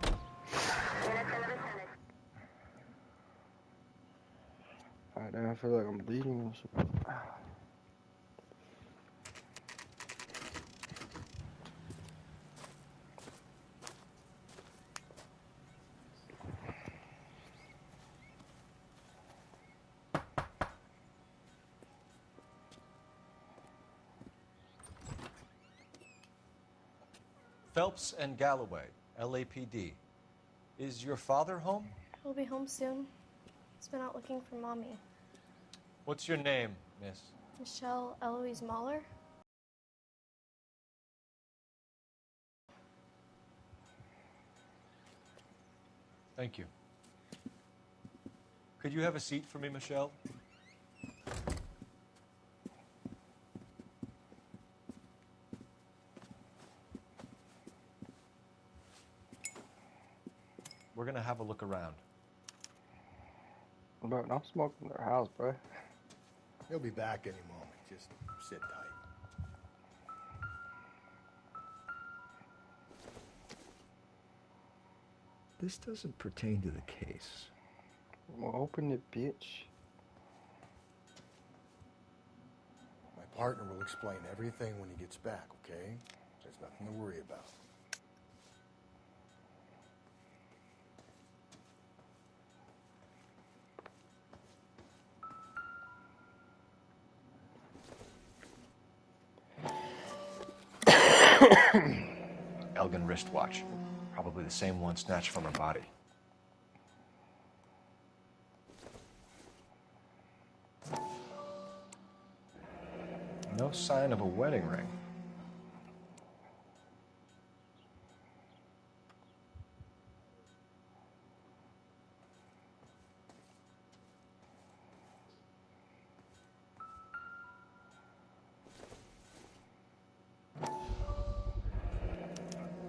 Alright, now I feel like I'm bleeding and shit. Phelps and Galloway, LAPD. Is your father home? He'll be home soon. He's been out looking for Mommy. What's your name, miss? Michelle Eloise Mahler. Thank you. Could you have a seat for me, Michelle? We're gonna have a look around. Bro, don't smoke in their house, bro. He'll be back any moment. Just sit tight. This doesn't pertain to the case. Well, open it, bitch. My partner will explain everything when he gets back, okay? There's nothing to worry about. Elgin wristwatch. Probably the same one snatched from her body. No sign of a wedding ring.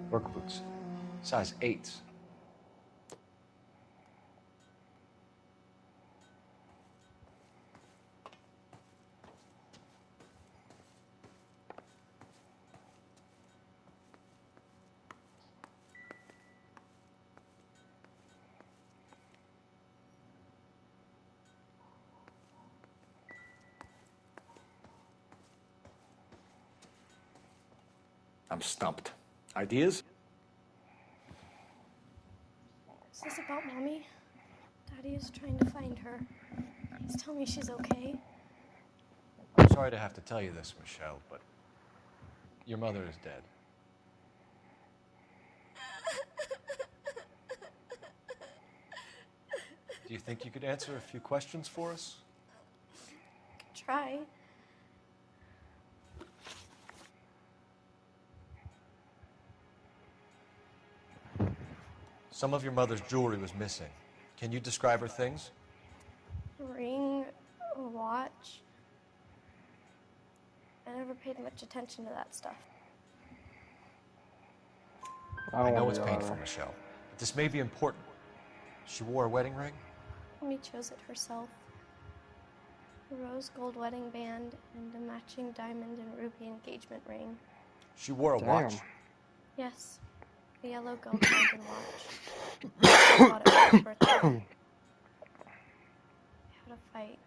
Work boots. Size 8s. I'm stumped. Ideas? Is this about Mommy? Daddy is trying to find her. Please tell me she's okay. I'm sorry to have to tell you this, Michelle, but your mother is dead. Do you think you could answer a few questions for us? Try. Some of your mother's jewelry was missing. Can you describe her things? A ring, a watch. I never paid much attention to that stuff. I know it's painful, Michelle, but this may be important. She wore a wedding ring? Mommy chose it herself. A rose gold wedding band and a matching diamond and ruby engagement ring. She wore a watch? Yes. A yellow gold diamond watch. I bought it for her birthday. We had a fight.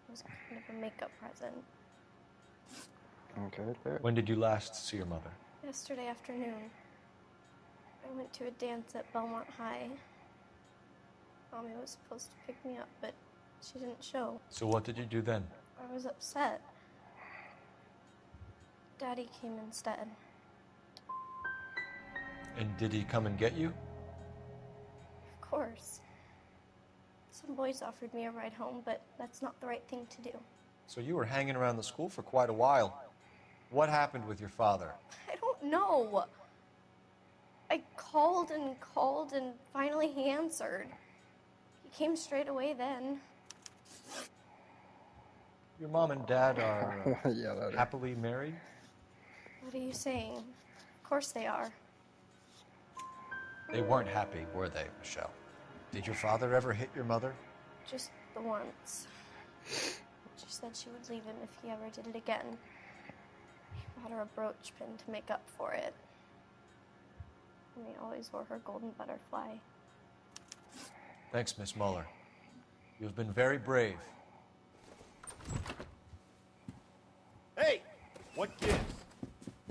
It was kind of a makeup present. Okay. When did you last see your mother? Yesterday afternoon. I went to a dance at Belmont High. Mommy was supposed to pick me up, but she didn't show. So what did you do then? I was upset. Daddy came instead. And did he come and get you? Of course. Some boys offered me a ride home, but that's not the right thing to do. So you were hanging around the school for quite a while. What happened with your father? I don't know. I called and finally he answered. He came straight away then. Your mom and dad are happily married? What are you saying? Of course they are. They weren't happy, were they, Michelle? Did your father ever hit your mother? Just the once. She said she would leave him if he ever did it again. He bought her a brooch pin to make up for it. And he always wore her golden butterfly. Thanks, Miss Muller. You've been very brave. Hey! What gives?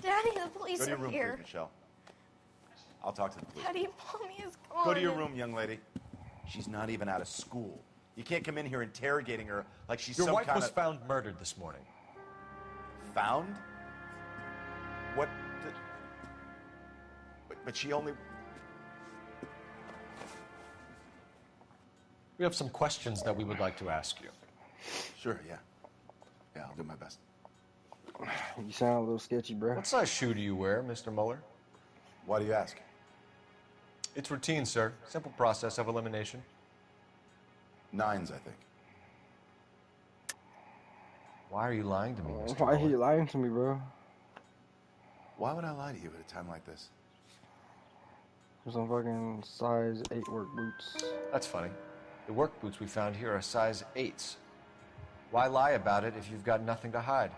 Daddy, the police Go to your are room, here. please, Michelle. I'll talk to the police. Daddy, Mommy is gone. Go to your room, young lady. She's not even out of school. You can't come in here interrogating her like she's Your some wife kind was of... found murdered this morning. Found? What? But she only... We have some questions that we would like to ask you. Sure, yeah. Yeah, I'll do my best. You sound a little sketchy, bro. What size shoe do you wear, Mr. Muller? Why do you ask? It's routine, sir. Simple process of elimination. 9s, I think. Why are you lying to me, Mr. Why are Muller? you lying to me, bro? Why would I lie to you at a time like this? Some fucking size 8 work boots. That's funny. The work boots we found here are size 8s. Why lie about it if you've got nothing to hide?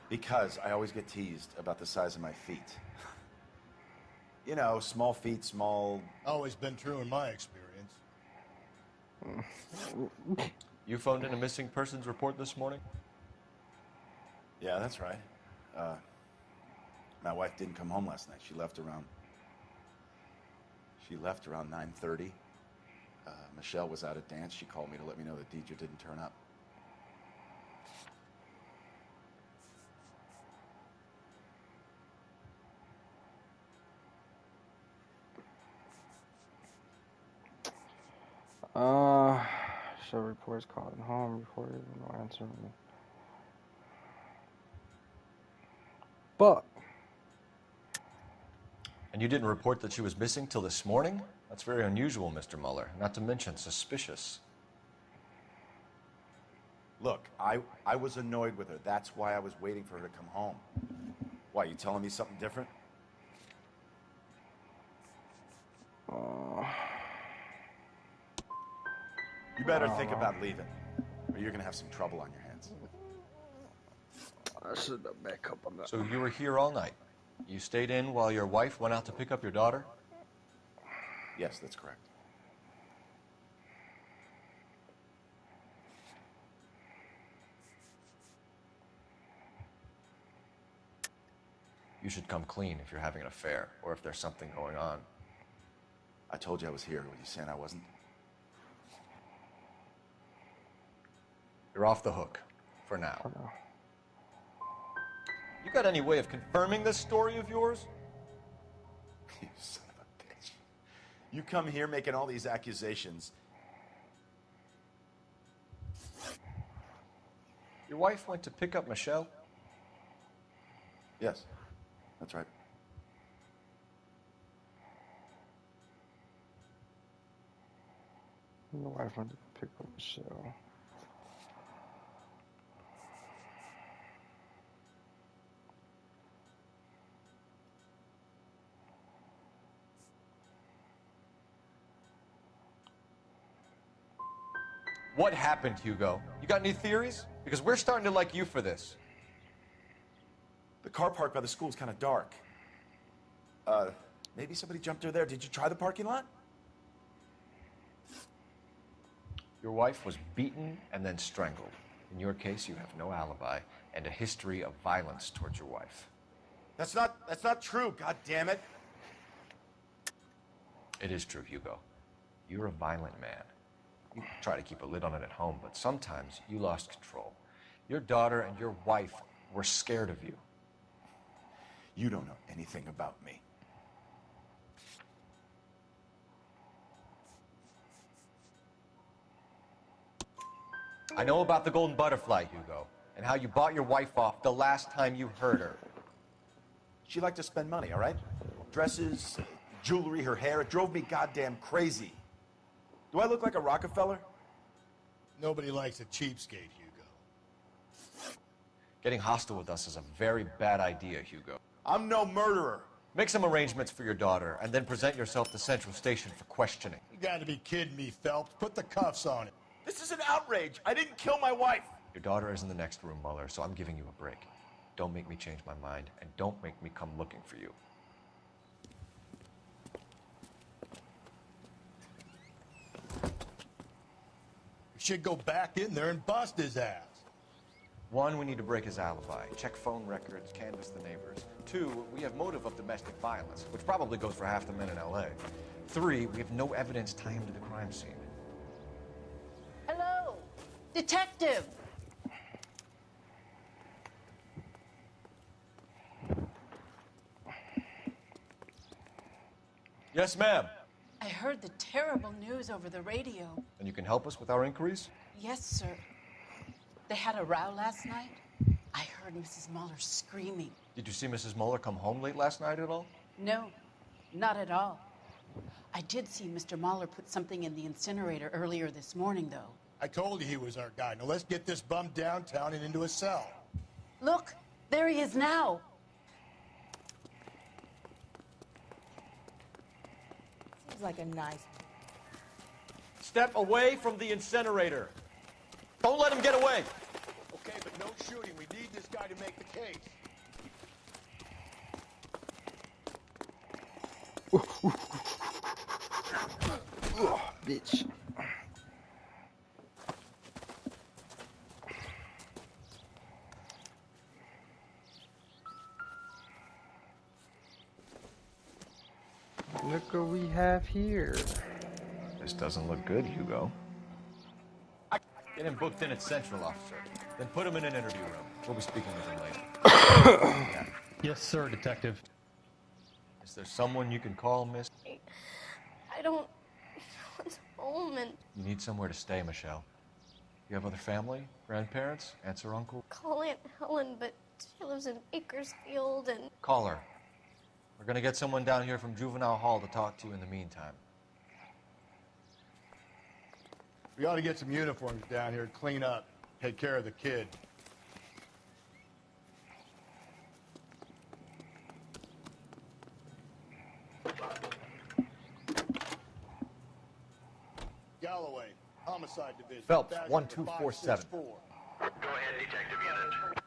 Because I always get teased about the size of my feet. You know, small feet, small... Always been true in my experience. You phoned in a missing persons report this morning? Yeah, that's right. My wife didn't come home last night. She left around 9:30. Michelle was out at dance. She called me to let me know that Deidre didn't turn up. Show reports called home, reported, no answer. But. And you didn't report that she was missing till this morning? That's very unusual, Mr. Muller. Not to mention suspicious. Look, I was annoyed with her. That's why I was waiting for her to come home. Why, you telling me something different? You better think about leaving, or you're gonna have some trouble on your hands. I should have back up on that. So you were here all night? You stayed in while your wife went out to pick up your daughter? Yes, that's correct. You should come clean if you're having an affair, or if there's something going on. I told you I was here. Were you saying I wasn't? You're off the hook. For now. You got any way of confirming this story of yours? You son of a bitch. You come here making all these accusations, Your wife went to pick up Michelle? Yes, that's right. My wife went to pick up Michelle. What happened, Hugo? You got any theories? Because we're starting to like you for this. The car park by the school is kind of dark. Maybe somebody jumped her there. Did you try the parking lot? Your wife was beaten and then strangled. In your case, you have no alibi and a history of violence towards your wife. That's not true, god damn it. It is true, Hugo. You're a violent man. You try to keep a lid on it at home, but sometimes you lost control. Your daughter and your wife were scared of you. You don't know anything about me. I know about the golden butterfly, Hugo, and how you bought your wife off the last time you heard her. She liked to spend money, all right? Dresses, jewelry, her hair. It drove me goddamn crazy. Do I look like a Rockefeller? Nobody likes a cheapskate, Hugo. Getting hostile with us is a very bad idea, Hugo. I'm no murderer. Make some arrangements for your daughter, and then present yourself to Central Station for questioning. You gotta be kidding me, Phelps. Put the cuffs on it. This is an outrage. I didn't kill my wife. Your daughter is in the next room, Muller, so I'm giving you a break. Don't make me change my mind, and don't make me come looking for you. We should go back in there and bust his ass. 1, we need to break his alibi. Check phone records, canvass the neighbors. 2, we have motive of domestic violence, which probably goes for half the men in L.A. 3, we have no evidence tying him to the crime scene. Hello, detective. Yes, ma'am. I heard the terrible news over the radio. And you can help us with our inquiries? Yes, sir. They had a row last night. I heard Mrs. Muller screaming. Did you see Mrs. Muller come home late last night at all? No, not at all. I did see Mr. Muller put something in the incinerator earlier this morning, though. I told you he was our guy. Now let's get this bum downtown and into a cell. Look, there he is now. Seems like a nice... Step away from the incinerator. Don't let him get away. Okay, but no shooting. We need this guy to make the case. Bitch. Look what we have here. This doesn't look good, Hugo. Get him booked in at Central, officer. Then put him in an interview room. We'll be speaking with him later. Yeah. Yes, sir, detective. Is there someone you can call, miss? I don't want home and You need somewhere to stay, Michelle. You have other family? Grandparents? Aunts or uncle? call Aunt Helen, but she lives in Bakersfield and Call her. We're gonna get someone down here from Juvenile Hall to talk to you in the meantime. We ought to get some uniforms down here, clean up, take care of the kid. Galloway, Homicide Division. Phelps, Badger 1247. 564. Go ahead, Detective Unit.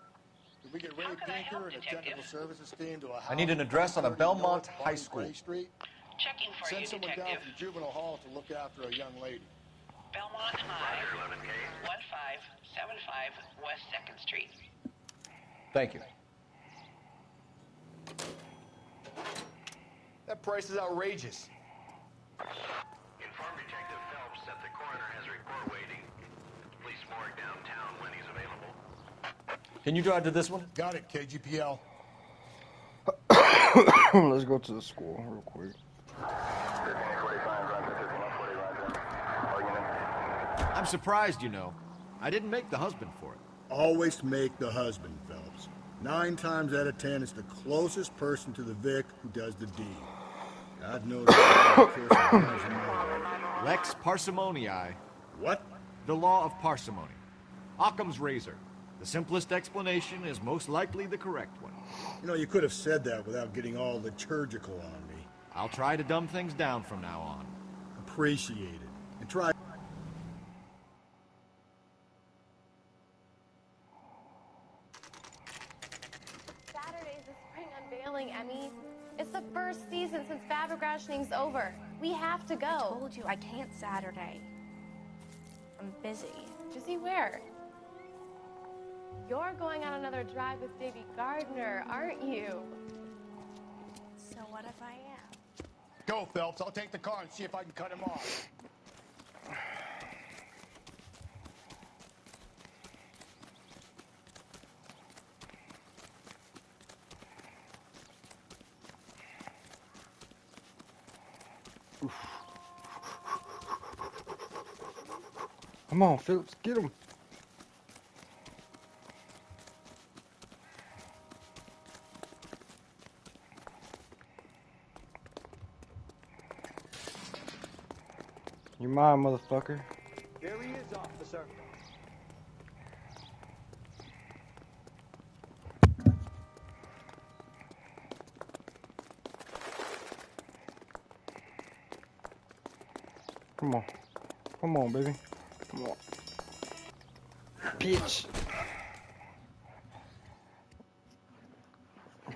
Did we get Ray Pinker and a technical services team to a house? I need an address on a Belmont High School. Gray Street? Checking for Send you, someone down Detective. from Juvenile Hall to look after a young lady. Belmont High, 1575 West 2nd Street. Thank you. That price is outrageous. Inform Detective Phelps that the coroner has a report waiting at the police morgue downtown when he's available. Can you drive to this one? Got it, KGPL. Let's go to the school real quick. I'm surprised, you know. I didn't make the husband for it. Always make the husband, Phelps. 9 times out of 10, it's the closest person to the Vic who does the deed. God knows kill some wives in my life. Lex parsimoniae. What? The law of parsimony. Occam's razor. The simplest explanation is most likely the correct one. You know, you could have said that without getting all liturgical on me. I'll try to dumb things down from now on. Appreciate it. And try... Saturday's the spring unveiling, Emmy. It's the first season since fabric-rationing's over. We have to go. I told you I can't Saturday. I'm busy. Busy where? You're going on another drive with Davy Gardner, aren't you? So what if I am? Go, Phelps. I'll take the car and see if I can cut him off. Come on, Phillips, get him. You mind, motherfucker? There he is, officer. Come on. Come on, baby. Come on. Bitch.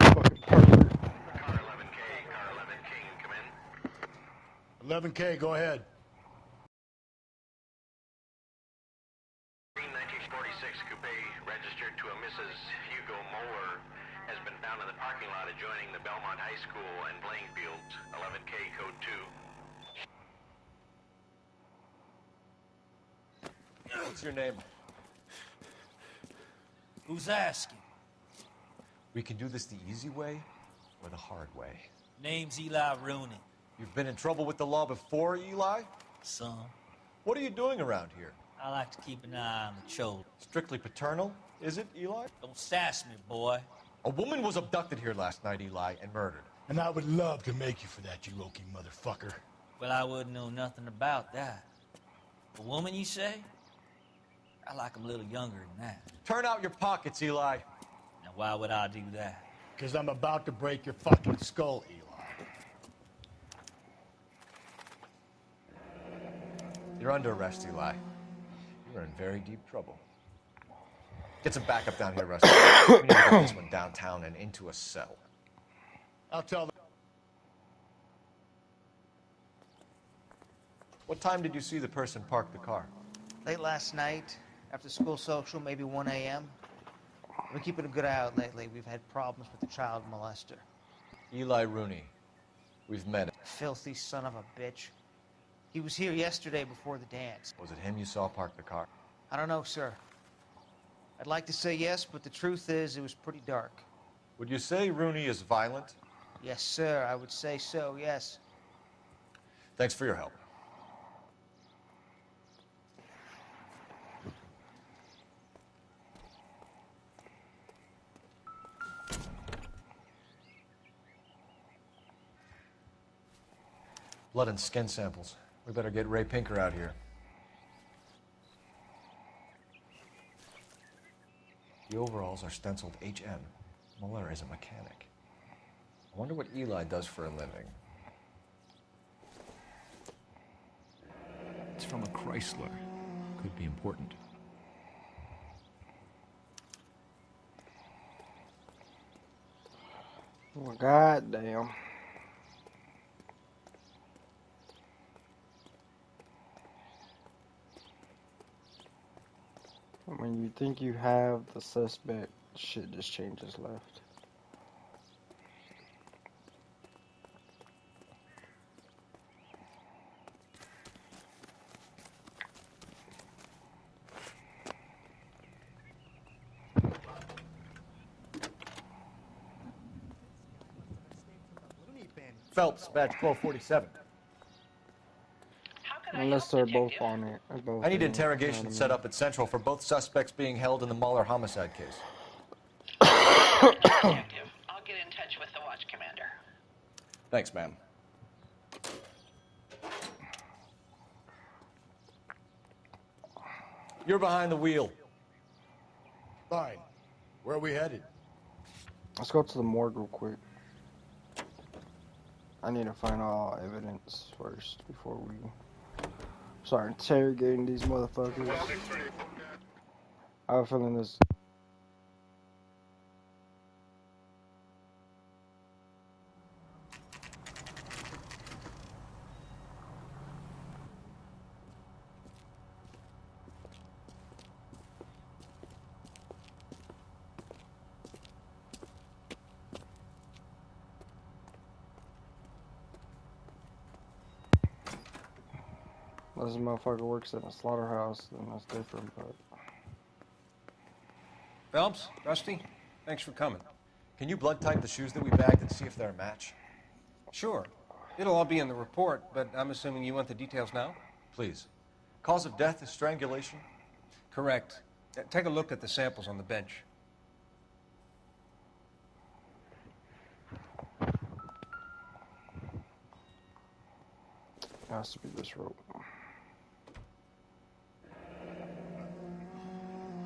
Fucking pervert. 11K, go ahead. 1946 coupe registered to a Mrs. Hugo Moeller has been found in the parking lot adjoining the Belmont High School and playing fields. 11K code 2. What's your name? Who's asking? We can do this the easy way or the hard way. Name's Eli Rooney. You've been in trouble with the law before, Eli? Some. What are you doing around here? I like to keep an eye on the children. Strictly paternal, is it, Eli? Don't sass me, boy. A woman was abducted here last night, Eli, and murdered. And I would love to make you for that, you low-key motherfucker. Well, I wouldn't know nothing about that. A woman, you say? I like 'em a little younger than that. Turn out your pockets, Eli. Now, why would I do that? Because I'm about to break your fucking skull, Eli. You're under arrest, Eli. You're in very deep trouble. Get some backup down here, Rusty. We need to get this one downtown and into a cell. I'll tell them. What time did you see the person park the car? Late last night, after school social, maybe 1 a.m. We're keeping a good eye out lately. We've had problems with the child molester. Eli Rooney. We've met him. Filthy son of a bitch. He was here yesterday before the dance. Was it him you saw park the car? I don't know, sir. I'd like to say yes, but the truth is it was pretty dark. Would you say Rooney is violent? Yes, sir. I would say so, yes. Thanks for your help. Blood and skin samples. We better get Ray Pinker out here. The overalls are stenciled HM. Muller is a mechanic. I wonder what Eli does for a living. It's from a Chrysler. Could be important. Oh, goddamn. When you think you have the suspect, shit just changes left. Phelps, badge 1247. How Unless they're both on it. Or both I need in it, interrogation you know set what up at Central for both suspects being held in the Muller homicide case. Detective, I'll get in touch with the watch commander. Thanks, ma'am. You're behind the wheel. Fine. Where are we headed? Let's go to the morgue real quick. I need to find all evidence first before we start interrogating these motherfuckers. I have a feeling this. Unless this motherfucker works in a slaughterhouse, then that's different, but... Phelps, Rusty, thanks for coming. Can you blood type the shoes that we bagged and see if they're a match? Sure. It'll all be in the report, but I'm assuming you want the details now? Please. Cause of death is strangulation? Correct. Take a look at the samples on the bench. It has to be this rope.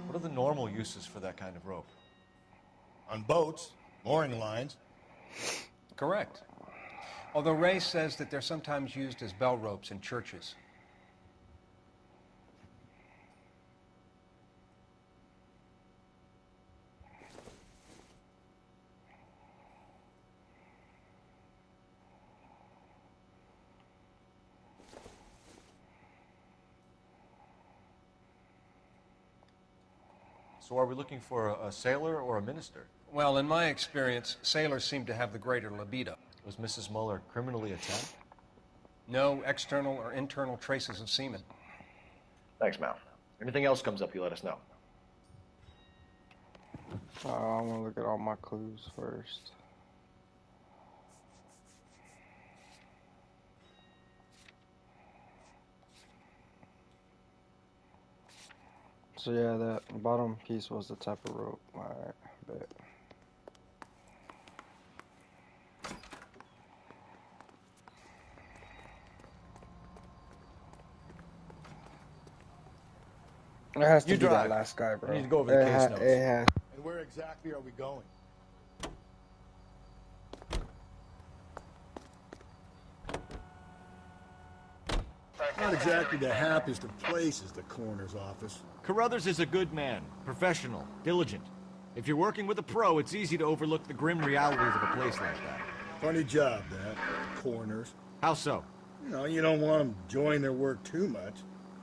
What are the normal uses for that kind of rope? On boats, mooring lines. Correct. Although Ray says that they're sometimes used as bell ropes in churches. So are we looking for a sailor or a minister? Well, in my experience, sailors seem to have the greater libido. Was Mrs. Muller criminally attacked? No external or internal traces of semen. Thanks, Mal. Anything else comes up, you let us know. I'm gonna look at all my clues first. So yeah, that bottom piece was the type of rope. Alright, bet. It has to You be drive. that last guy, bro. We need to go over the case notes. It has. And where exactly are we going? Not exactly the happiest of places, the coroner's office. Carruthers is a good man, professional, diligent. If you're working with a pro, it's easy to overlook the grim realities of a place like that. Funny job, that. Coroners. How so? You don't want them enjoying their work too much.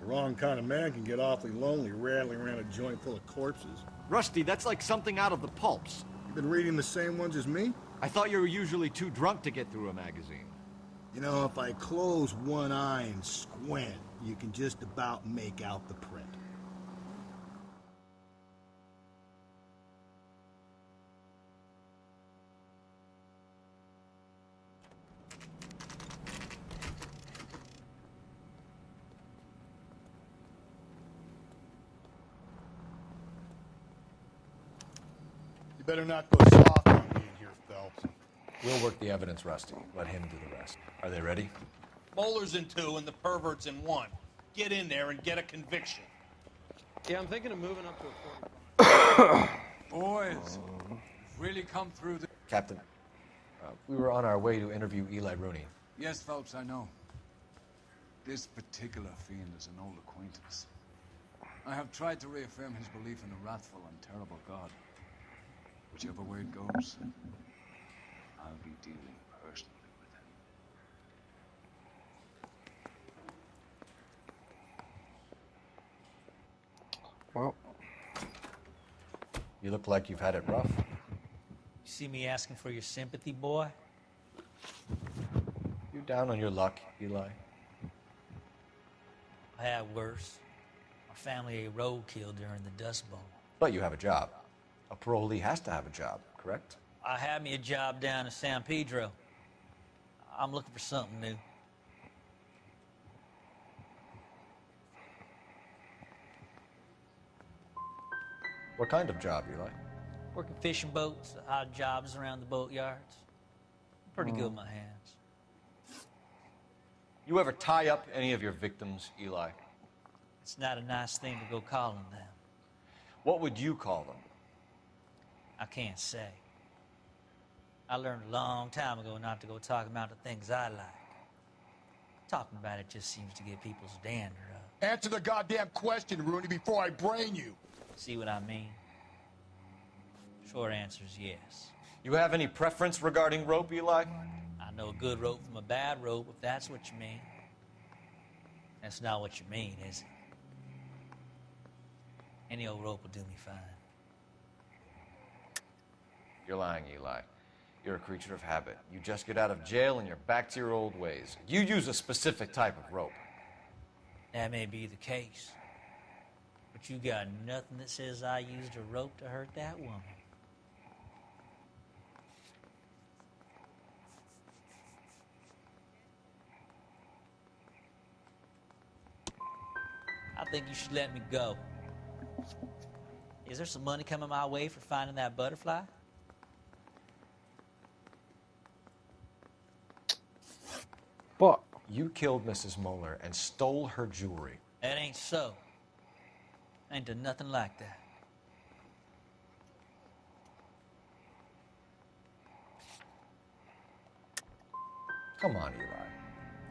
The wrong kind of man can get awfully lonely rattling around a joint full of corpses. Rusty, that's like something out of the pulps. You been reading the same ones as me? I thought you were usually too drunk to get through a magazine. If I close one eye and squint, you can just about make out the print. You better not go soft on me in here, Phelps. We'll work the evidence, Rusty. Let him do the rest. Are they ready? Moeller's in 2 and the pervert's in 1. Get in there and get a conviction. Yeah, I'm thinking of moving up to a 40. Boys, really come through the... Captain, we were on our way to interview Eli Rooney. Yes, Phelps, I know. This particular fiend is an old acquaintance. I have tried to reaffirm his belief in a wrathful and terrible God. Whichever way it goes, I'll be dealing personally with him. Well, you look like you've had it rough. You see me asking for your sympathy, boy? You down on your luck, Eli? I had worse. My family ate roadkill during the Dust Bowl. But you have a job. A parolee has to have a job, correct? I had me a job down in San Pedro. I'm looking for something new. What kind of job, Eli? Working fishing boats, odd jobs around the boatyards. Pretty good with my hands. You ever tie up any of your victims, Eli? It's not a nice thing to go calling them. What would you call them? I can't say. I learned a long time ago not to go talking about the things I like. Talking about it just seems to get people's dander up. Answer the goddamn question, Rooney, before I brain you. See what I mean? Short answer is yes. You have any preference regarding rope, Eli? I know a good rope from a bad rope, if that's what you mean. That's not what you mean, is it? Any old rope will do me fine. You're lying, Eli. You're a creature of habit. You just get out of jail and you're back to your old ways. You use a specific type of rope. That may be the case. But you got nothing that says I used a rope to hurt that woman. I think you should let me go. Is there some money coming my way for finding that butterfly? What? You killed Mrs. Moeller and stole her jewelry. That ain't so. I ain't done nothing like that. Come on, Eli.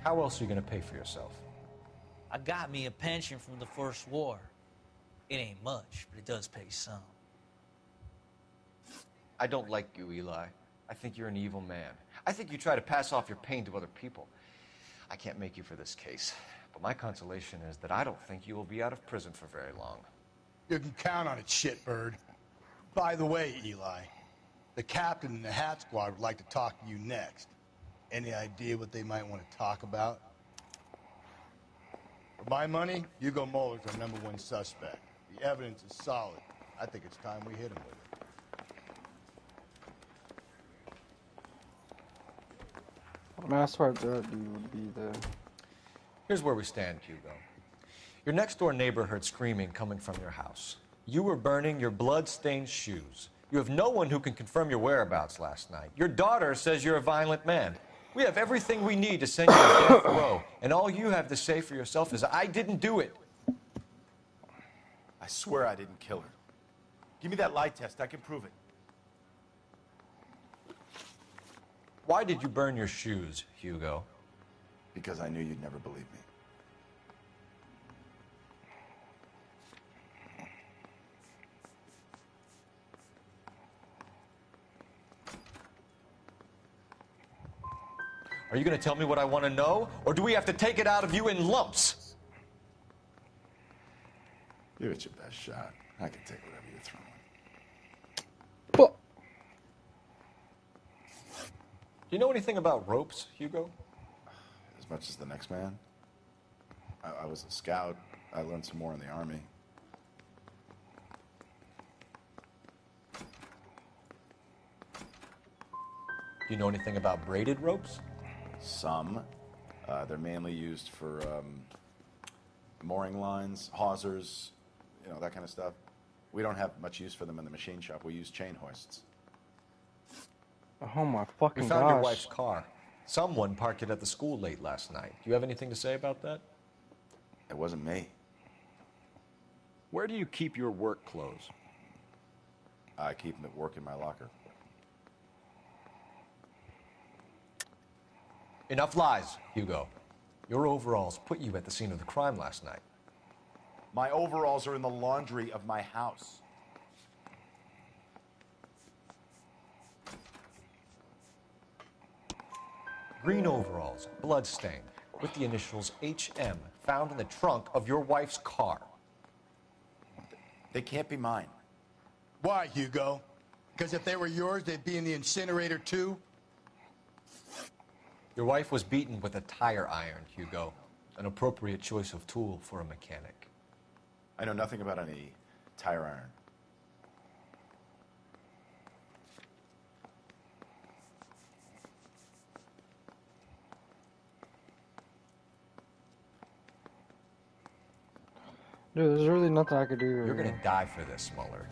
How else are you going to pay for yourself? I got me a pension from the First War. It ain't much, but it does pay some. I don't like you, Eli. I think you're an evil man. I think you try to pass off your pain to other people. I can't make you for this case, but my consolation is that I don't think you will be out of prison for very long. You can count on it, shitbird. By the way, Eli, the captain and the Hat Squad would like to talk to you next. Any idea what they might want to talk about? For my money, Hugo Moeller's our #1 suspect. The evidence is solid. I think it's time we hit him with it. I mean, I swear that dude would be the... Here's where we stand, Hugo. Your next-door neighbor heard screaming coming from your house. You were burning your blood-stained shoes. You have no one who can confirm your whereabouts last night. Your daughter says you're a violent man. We have everything we need to send you to death row, and all you have to say for yourself is, I didn't do it. I swear I didn't kill her. Give me that lie test. I can prove it. Why did you burn your shoes, Hugo? Because I knew you'd never believe me. Are you going to tell me what I want to know, or do we have to take it out of you in lumps? Give it your best shot. I can take whatever you're throwing. Do you know anything about ropes, Hugo? As much as the next man. I was a scout. I learned some more in the Army. Do you know anything about braided ropes? Some. They're mainly used for mooring lines, hawsers, you know, that kind of stuff. We don't have much use for them in the machine shop. We use chain hoists. Oh my fucking We gosh. found your wife's car. Someone parked it at the school late last night. Do you have anything to say about that? It wasn't me. Where do you keep your work clothes? I keep them at work in my locker. Enough lies, Hugo. Your overalls put you at the scene of the crime last night. My overalls are in the laundry of my house. Green overalls, bloodstained, with the initials HM, found in the trunk of your wife's car. They can't be mine. Why, Hugo? Because if they were yours, they'd be in the incinerator too? Your wife was beaten with a tire iron, Hugo. An appropriate choice of tool for a mechanic. I know nothing about any tire iron. Dude, there's really nothing I could do. You're gonna die for this, Mueller.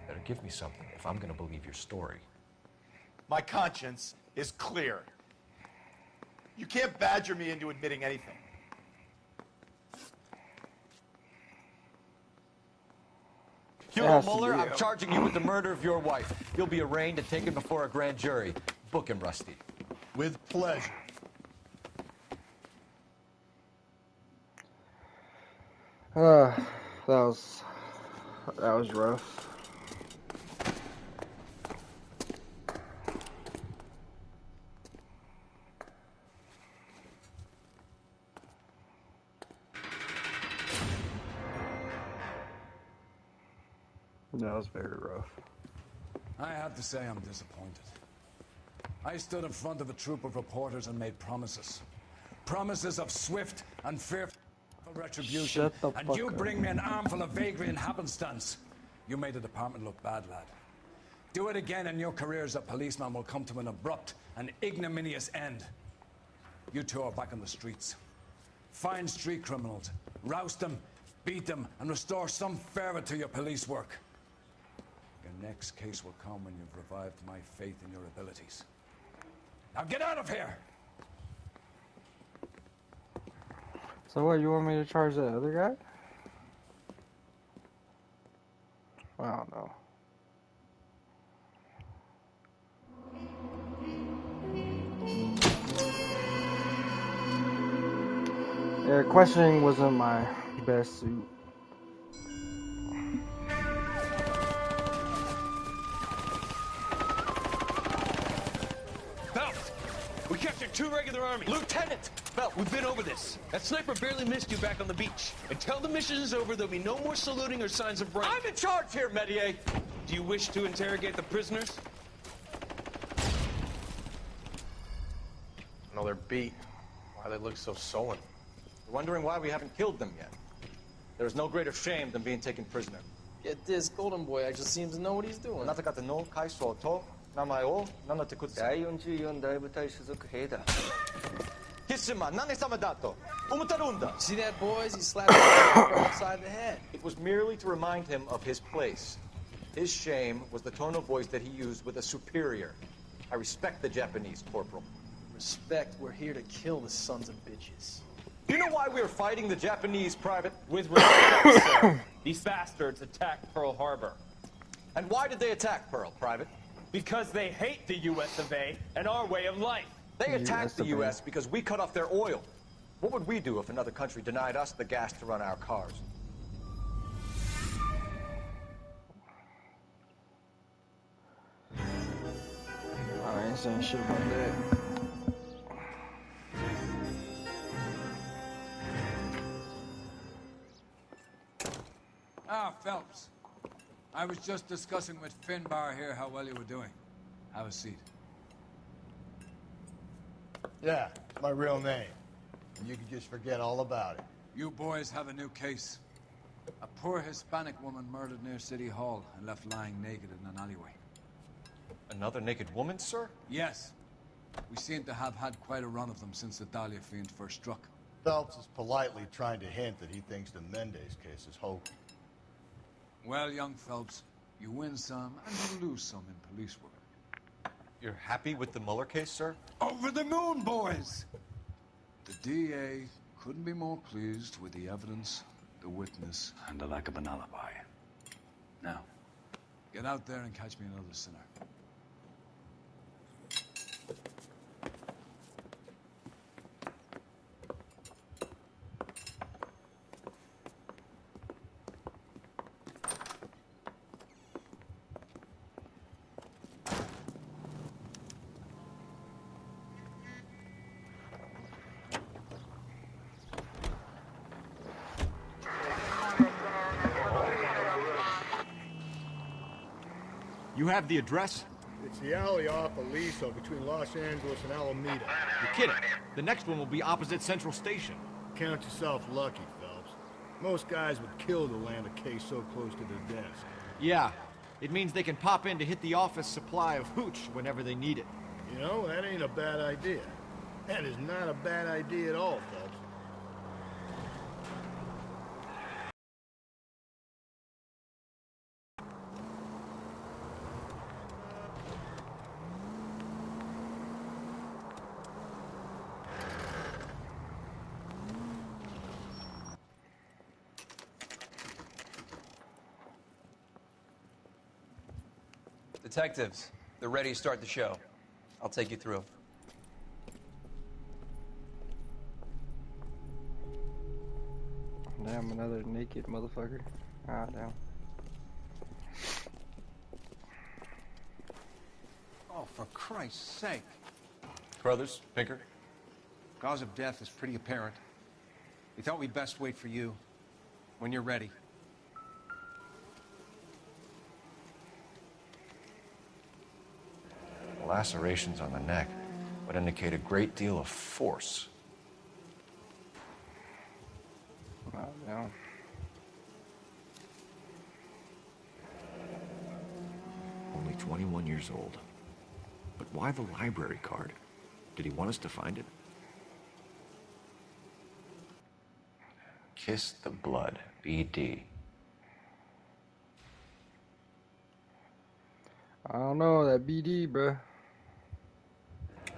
Better give me something if I'm gonna believe your story. My conscience is clear. You can't badger me into admitting anything. Hugo Mueller, I'm charging you with the murder of your wife. You'll be arraigned and taken before a grand jury. Book him, Rusty. With pleasure. That was rough. That was very rough. I have to say I'm disappointed. I stood in front of a troop of reporters and made promises. Promises of swift and fearful retribution. Shut the and fuck you up. bring me an armful of vagary and happenstance. You made the department look bad, lad. Do it again and your career as a policeman will come to an abrupt and ignominious end. You two are back on the streets. Find street criminals, roust them, beat them, and restore some fervor to your police work. Your next case will come when you've revived my faith in your abilities. Now get out of here! So what, you want me to charge that other guy? I don't know. Yeah, questioning wasn't my best suit. Phelps, we captured 2 regular army. Lieutenant! Phelps, we've been over this. That sniper barely missed you back on the beach. Until the mission is over, there'll be no more saluting or signs of rank. I'm in charge here, Medier! Do you wish to interrogate the prisoners? No, they're beat. Why they look so sullen? You're wondering why we haven't killed them yet. There is no greater shame than being taken prisoner. Get this, Golden Boy actually seems to know what he's doing. See that, boys? He slapped him upside the head. It was merely to remind him of his place. His shame was the tone of voice that he used with a superior. I respect the Japanese, Corporal. Respect, we're here to kill the sons of bitches. You know why we were fighting the Japanese, Private? With respect, sir. These bastards attacked Pearl Harbor. And why did they attack Pearl, Private? Because they hate the US of A and our way of life. They attacked the US because we cut off their oil. What would we do if another country denied us the gas to run our cars? I ain't saying shit about that. Ah, Phelps. I was just discussing with Finbar here how well you were doing. Have a seat. Yeah, it's my real name. And you can just forget all about it. You boys have a new case. A poor Hispanic woman murdered near City Hall and left lying naked in an alleyway. Another naked woman, sir? Yes. We seem to have had quite a run of them since the Dahlia fiend first struck. Phelps is politely trying to hint that he thinks the Mendez case is hoax. Well, young Phelps, you win some and you lose some in police work. You're happy with the Mueller case, sir? Over the moon, boys! The DA couldn't be more pleased with the evidence, the witness, and the lack of an alibi. Now, get out there and catch me another sinner. You have the address? It's the alley off Aliso between Los Angeles and Alameda. You're kidding. The next one will be opposite Central Station. Count yourself lucky, Phelps. Most guys would kill to land a case so close to their desk. Yeah. It means they can pop in to hit the office supply of hooch whenever they need it. You know, that ain't a bad idea. That is not a bad idea at all, Phelps. Detectives, they're ready to start the show. I'll take you through. Damn, another naked motherfucker. Ah, damn. Oh, for Christ's sake. Brothers, Pinker. Cause of death is pretty apparent. We thought we'd best wait for you. When you're ready. Lacerations on the neck would indicate a great deal of force. Oh, no. Only 21 years old. But why the library card? Did he want us to find it? Kiss the blood, BD. I don't know, that BD, bruh.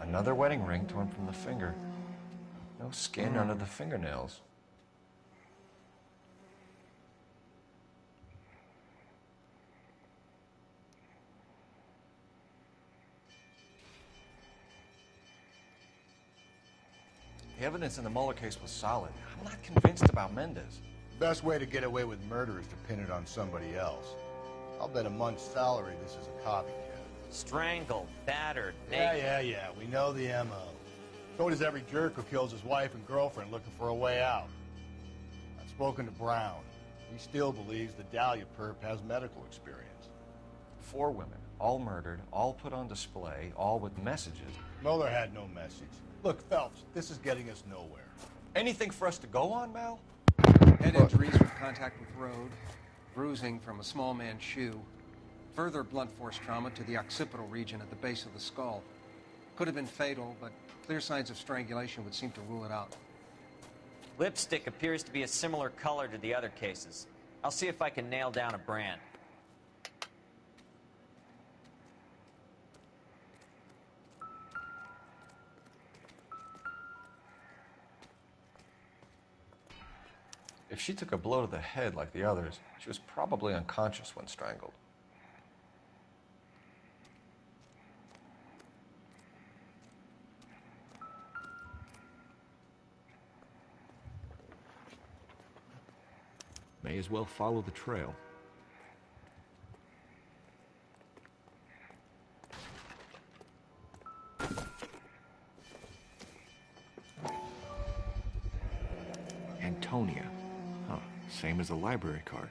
Another wedding ring torn from the finger. No skin under the fingernails. The evidence in the Mueller case was solid. I'm not convinced about Mendez. Best way to get away with murder is to pin it on somebody else. I'll bet a month's salary this is a copycat. Strangled, battered, Yeah. We know the M.O. So does every jerk who kills his wife and girlfriend looking for a way out. I've spoken to Brown. He still believes the Dahlia perp has medical experience. 4 women, all murdered, all put on display, all with messages. Mueller had no message. Look, Phelps, this is getting us nowhere. Anything for us to go on, Mal? Head injuries from contact with road, bruising from a small man's shoe, further blunt force trauma to the occipital region at the base of the skull. Could have been fatal, but clear signs of strangulation would seem to rule it out. Lipstick appears to be a similar color to the other cases. I'll see if I can nail down a brand. If she took a blow to the head like the others, she was probably unconscious when strangled. May as well follow the trail. Antonia. Huh, same as the library card.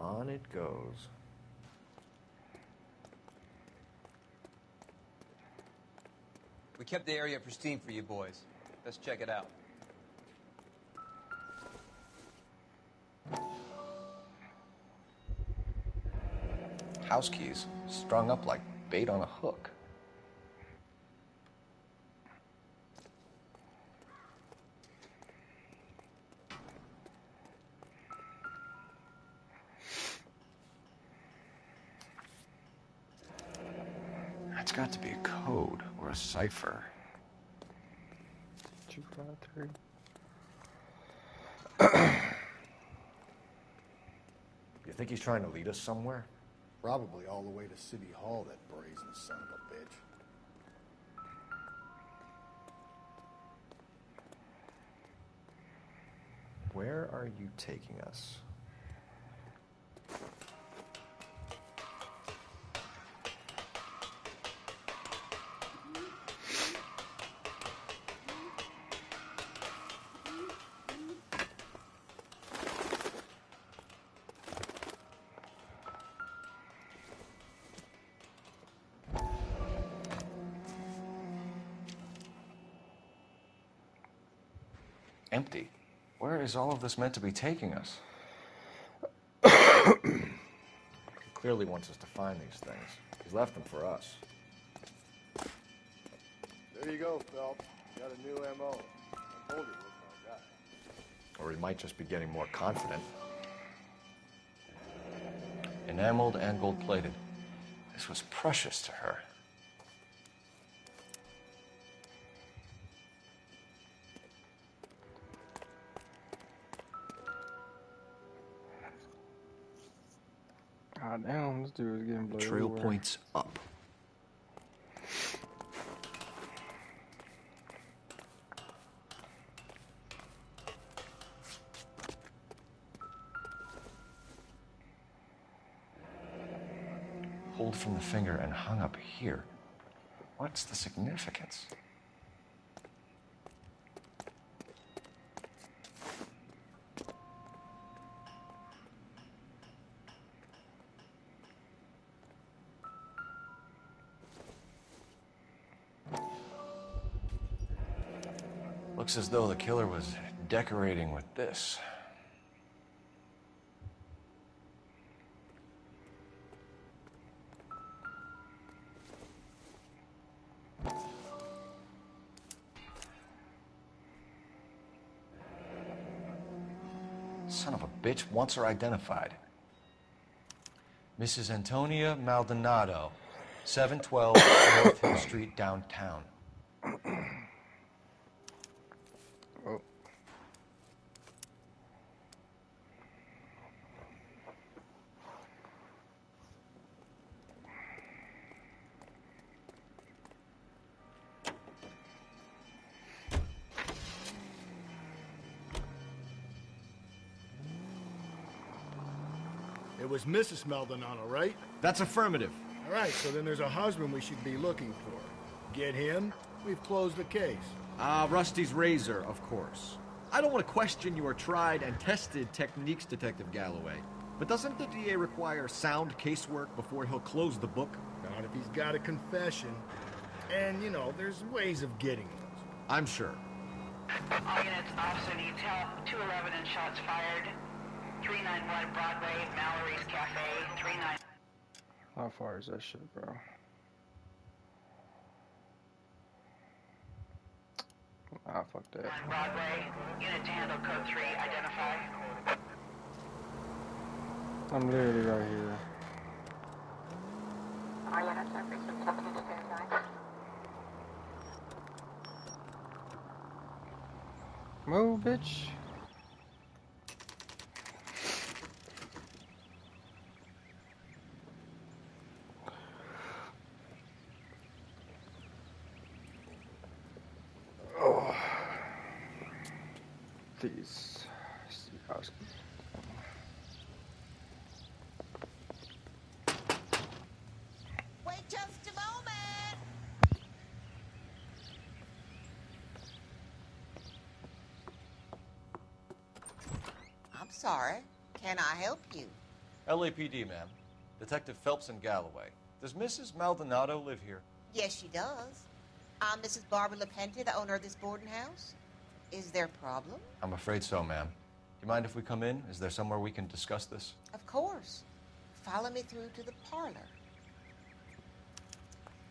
On it goes. We kept the area pristine for you boys. Let's check it out. House keys, strung up like bait on a hook. That's got to be a code or a cipher. 253. You think he's trying to lead us somewhere? Probably all the way to City Hall, that brazen son of a bitch. Where are you taking us? Empty. Where is all of this meant to be taking us? He clearly wants us to find these things. He's left them for us. There you go, Phelps. Got a new MO. I told you it was my guy. Or he might just be getting more confident. Enameled and gold-plated. This was precious to her. God damn, this dude is getting The blood trail everywhere. points up. Pulled from the finger and hung up here. What's the significance? Looks as though the killer was decorating with this. Son of a bitch wants her identified. Mrs. Antonia Maldonado, 712 North Hill Street, downtown. Oh. It was Mrs. Maldonado, right? That's affirmative. All right, so then there's a husband we should be looking for. Get him, we've closed the case. Rusty's razor, of course. I don't want to question your tried and tested techniques, Detective Galloway. But doesn't the DA require sound casework before he'll close the book? Not if he's got a confession. And, you know, there's ways of getting those. I'm sure. All units, officer needs help. 211 and shots fired. 391 Broadway, Mallory's Cafe. 39. How far is that shit, bro? Ah, fuck that. Broadway, unit to handle code 3, identify. I'm literally right here. All units are precinct 7 to stand by. Move, bitch. Oh. Please. Wait just a moment. I'm sorry. Can I help you? LAPD, ma'am. Detective Phelps and Galloway. Does Mrs. Maldonado live here? Yes, she does. I'm Mrs. Barbara LaPente, the owner of this boarding house. Is there a problem? I'm afraid so, ma'am. Do you mind if we come in? Is there somewhere we can discuss this? Of course. Follow me through to the parlor.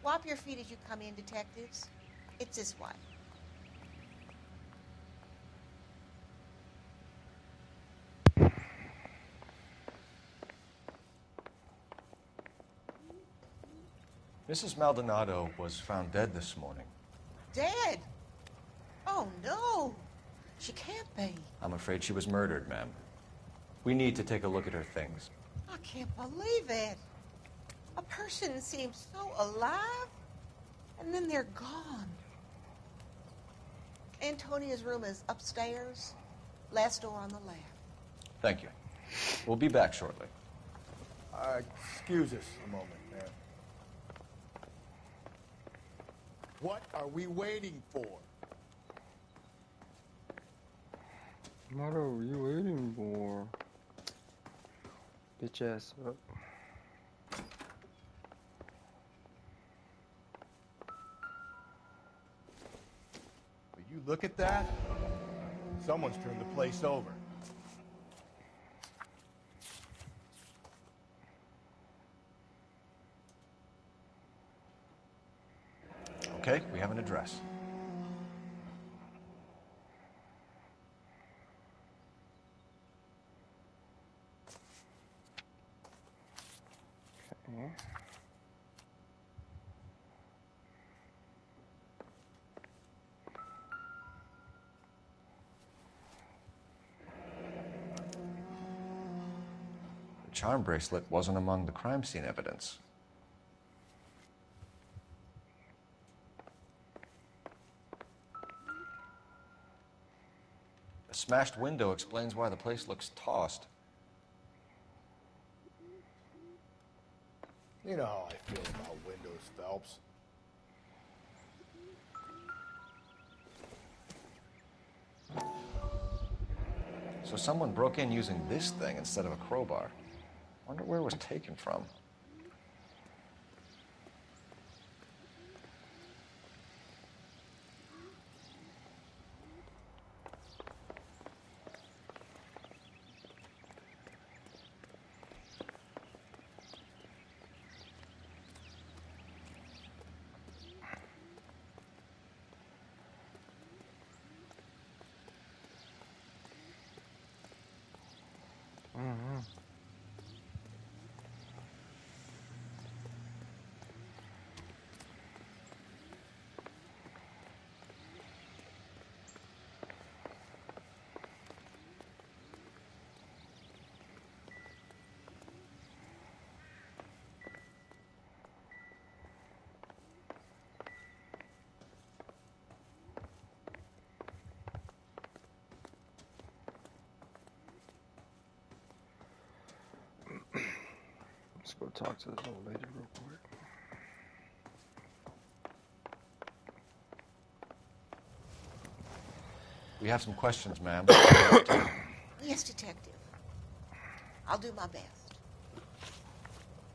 Wipe your feet as you come in, detectives. It's this way. Mrs. Maldonado was found dead this morning. Dead? Oh, no. She can't be. I'm afraid she was murdered, ma'am. We need to take a look at her things. I can't believe it. A person seems so alive, and then they're gone. Antonia's room is upstairs, last door on the left. Thank you. We'll be back shortly. Excuse us a moment, ma'am. What are we waiting for? What are you waiting for? Bitch ass up. Will you look at that? Someone's turned the place over. Okay, we have an address. Okay. The charm bracelet wasn't among the crime scene evidence. The smashed window explains why the place looks tossed. You know how I feel about windows, Phelps. So someone broke in using this thing instead of a crowbar. Wonder where it was taken from. Mm-hmm. Let's go talk to this old lady real quick. We have some questions, ma'am. Yes, Detective. I'll do my best.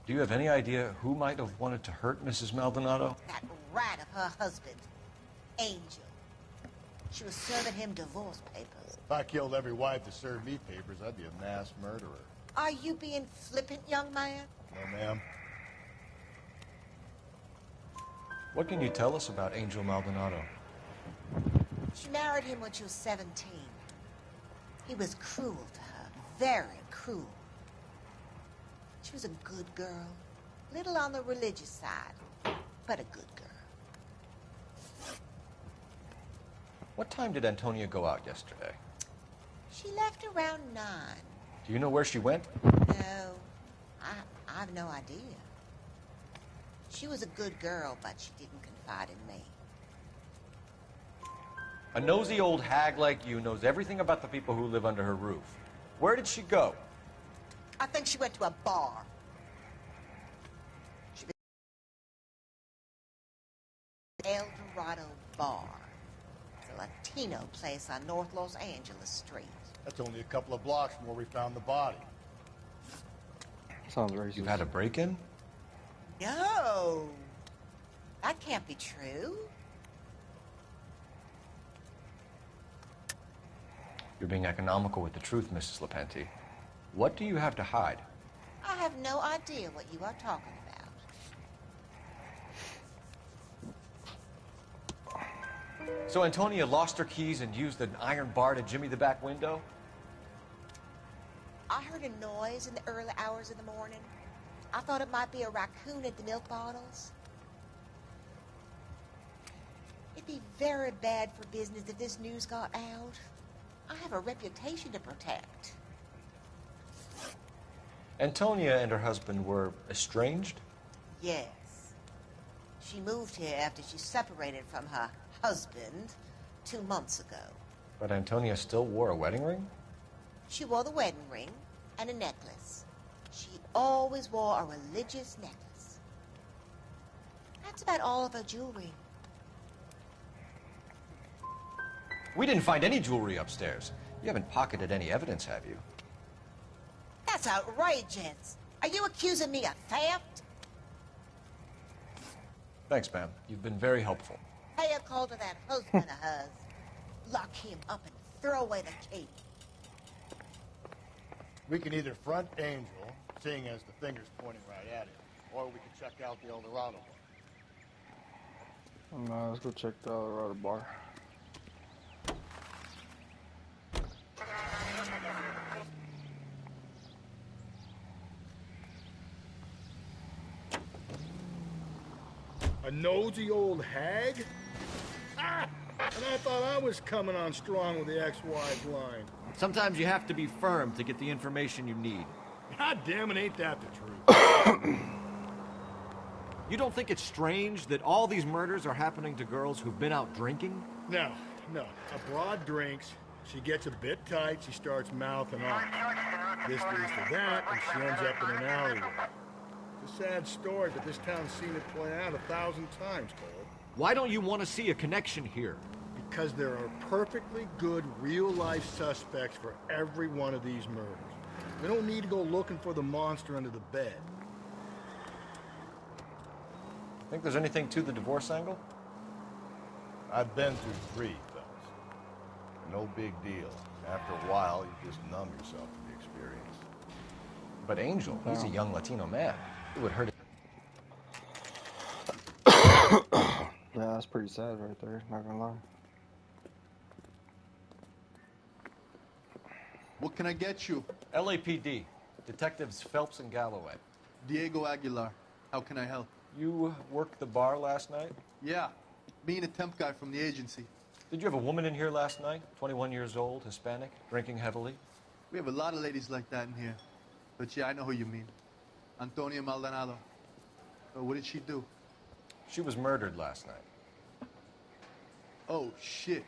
Do you have any idea who might have wanted to hurt Mrs. Maldonado? That rat of her husband, Angel. She was serving him divorce papers. If I killed every wife to serve me papers, I'd be a mass murderer. Are you being flippant, young man? No, ma'am. What can you tell us about Angel Maldonado? She married him when she was 17. He was cruel to her, very cruel. She was a good girl, little on the religious side, but a good girl. What time did Antonia go out yesterday? She left around 9. Do you know where she went? No, I have no idea. She was a good girl, but she didn't confide in me. A nosy old hag like you knows everything about the people who live under her roof. Where did she go? I think she went to a bar. She El Dorado Bar. It's a Latino place on North Los Angeles Street. That's only a couple of blocks from where we found the body. Sounds racist. You had a break-in? No, that can't be true. You're being economical with the truth, Mrs. Lepenti. What do you have to hide? I have no idea what you are talking about. So Antonia lost her keys and used an iron bar to jimmy the back window? I heard a noise in the early hours of the morning. I thought it might be a raccoon at the milk bottles. It'd be very bad for business if this news got out. I have a reputation to protect. Antonia and her husband were estranged? Yes. She moved here after she separated from her husband 2 months ago. But Antonia still wore a wedding ring? She wore the wedding ring and a necklace. She always wore a religious necklace. That's about all of her jewelry. We didn't find any jewelry upstairs. You haven't pocketed any evidence, have you? That's outrageous. Are you accusing me of theft? Thanks, ma'am. You've been very helpful. Pay a call to that husband of hers. Lock him up and throw away the key. We can either front Angel, seeing as the finger's pointing right at him, or we can check out the El Dorado one. No, let's go check the Colorado bar. A nosy old hag? Ah! And I thought I was coming on strong with the ex-wife line. Sometimes you have to be firm to get the information you need. God damn it, ain't that the truth? You don't think it's strange that all these murders are happening to girls who've been out drinking? No. A broad drinks, she gets a bit tight, she starts mouthing off. This leads to that, and she ends up in an alleyway. It's a sad story, but this town's seen it play out 1,000 times, Cole. Why don't you want to see a connection here? Because there are perfectly good real-life suspects for every one of these murders. We don't need to go looking for the monster under the bed. Think there's anything to the divorce angle? I've been through 3, fellas. No big deal. After a while, you just numb yourself to the experience. But Angel, he's a young Latino man. It would hurt. Yeah, that's pretty sad right there, not gonna lie. What can I get you? LAPD. Detectives Phelps and Galloway. Diego Aguilar. How can I help? You worked the bar last night? Yeah. Me and a temp guy from the agency. Did you have a woman in here last night? 21 years old, Hispanic, drinking heavily? We have a lot of ladies like that in here. But yeah, I know who you mean. Antonia Maldonado. What did she do? She was murdered last night. Oh, shit.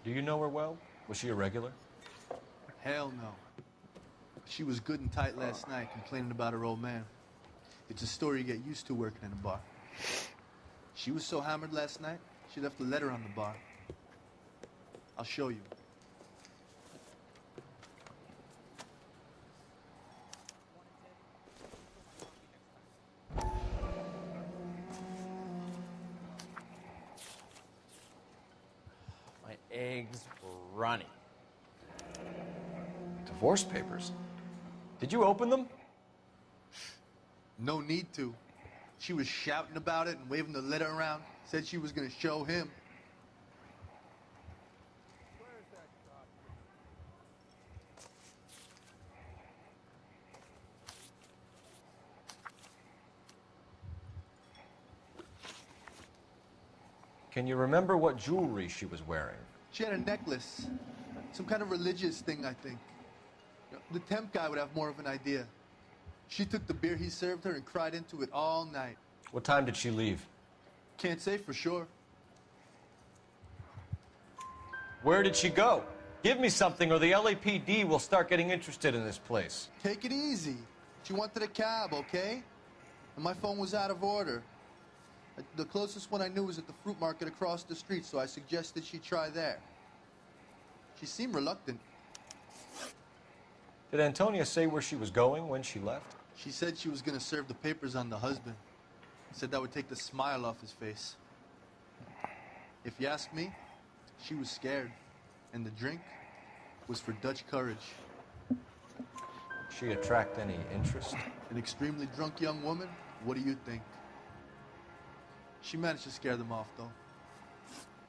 Do you know her well? Was she a regular? Hell no. She was good and tight last night, complaining about her old man. It's a story you get used to working in a bar. She was so hammered last night, she left a letter on the bar. I'll show you. My eggs were runny. Divorce papers? Did you open them? No need to. She was shouting about it and waving the letter around. Said she was going to show him. Can you remember what jewelry she was wearing? She had a necklace. Some kind of religious thing, I think. The temp guy would have more of an idea. She took the beer he served her and cried into it all night. What time did she leave? Can't say for sure. Where did she go? Give me something or the LAPD will start getting interested in this place. Take it easy. She wanted a cab, okay? And my phone was out of order. The closest one I knew was at the fruit market across the street, so I suggested she try there. She seemed reluctant. Did Antonia say where she was going when she left? She said she was going to serve the papers on the husband. Said that would take the smile off his face. If you ask me, she was scared. And the drink was for Dutch courage. She attract any interest? An extremely drunk young woman? What do you think? She managed to scare them off, though.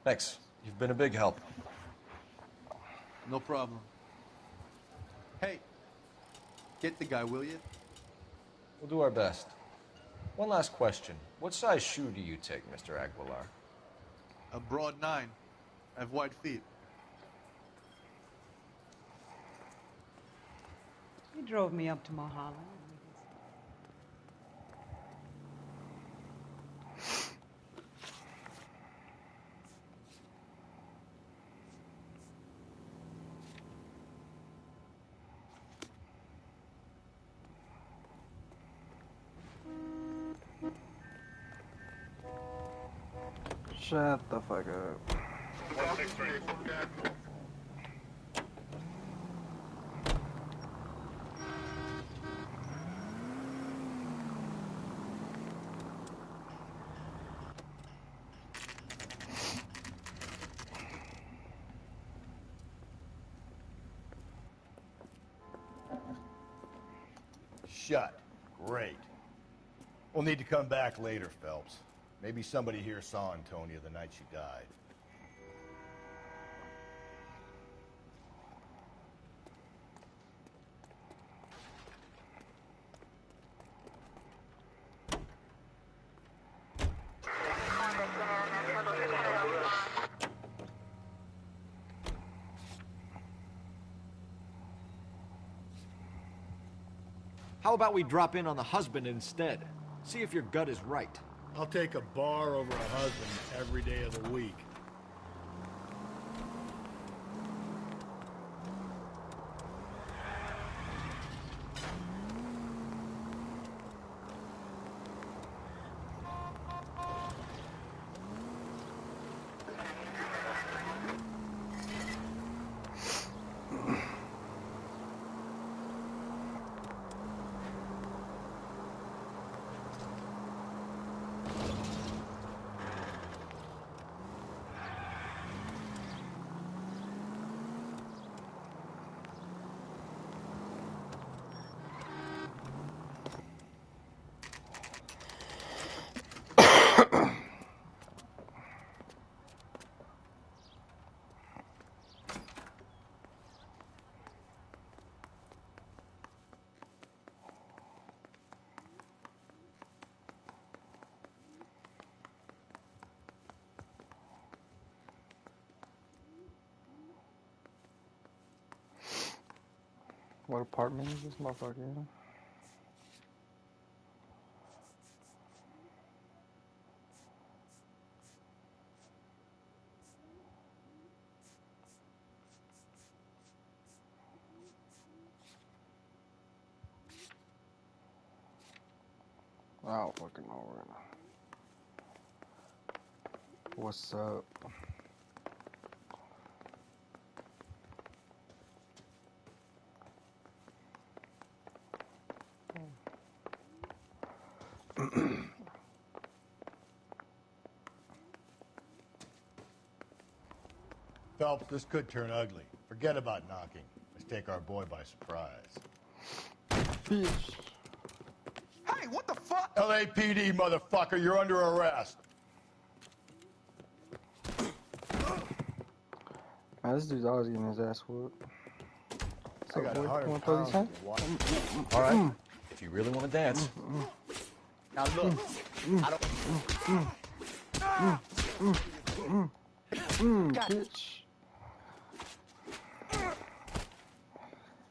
Thanks. You've been a big help. No problem. Hey, get the guy, will you? We'll do our best. One last question. What size shoe do you take, Mr. Aguilar? A broad 9. I have wide feet. He drove me up to Mulholland. Shut the fuck up. Shut. Great. We'll need to come back later, Phelps. Maybe somebody here saw Antonia the night she died. How about we drop in on the husband instead? See if your gut is right. I'll take a bar over a husband every day of the week. What apartment is this motherfucker in? I don't fucking know right now. What's up? Phelps, this could turn ugly. Forget about knocking. Let's take our boy by surprise. Bitch. Hey, what the fuck? LAPD, motherfucker, you're under arrest. Man, this dude's always getting his ass whooped. I got 100 wanna play these pounds. hands? All right. If you really want to dance. Now look, I don't... Bitch.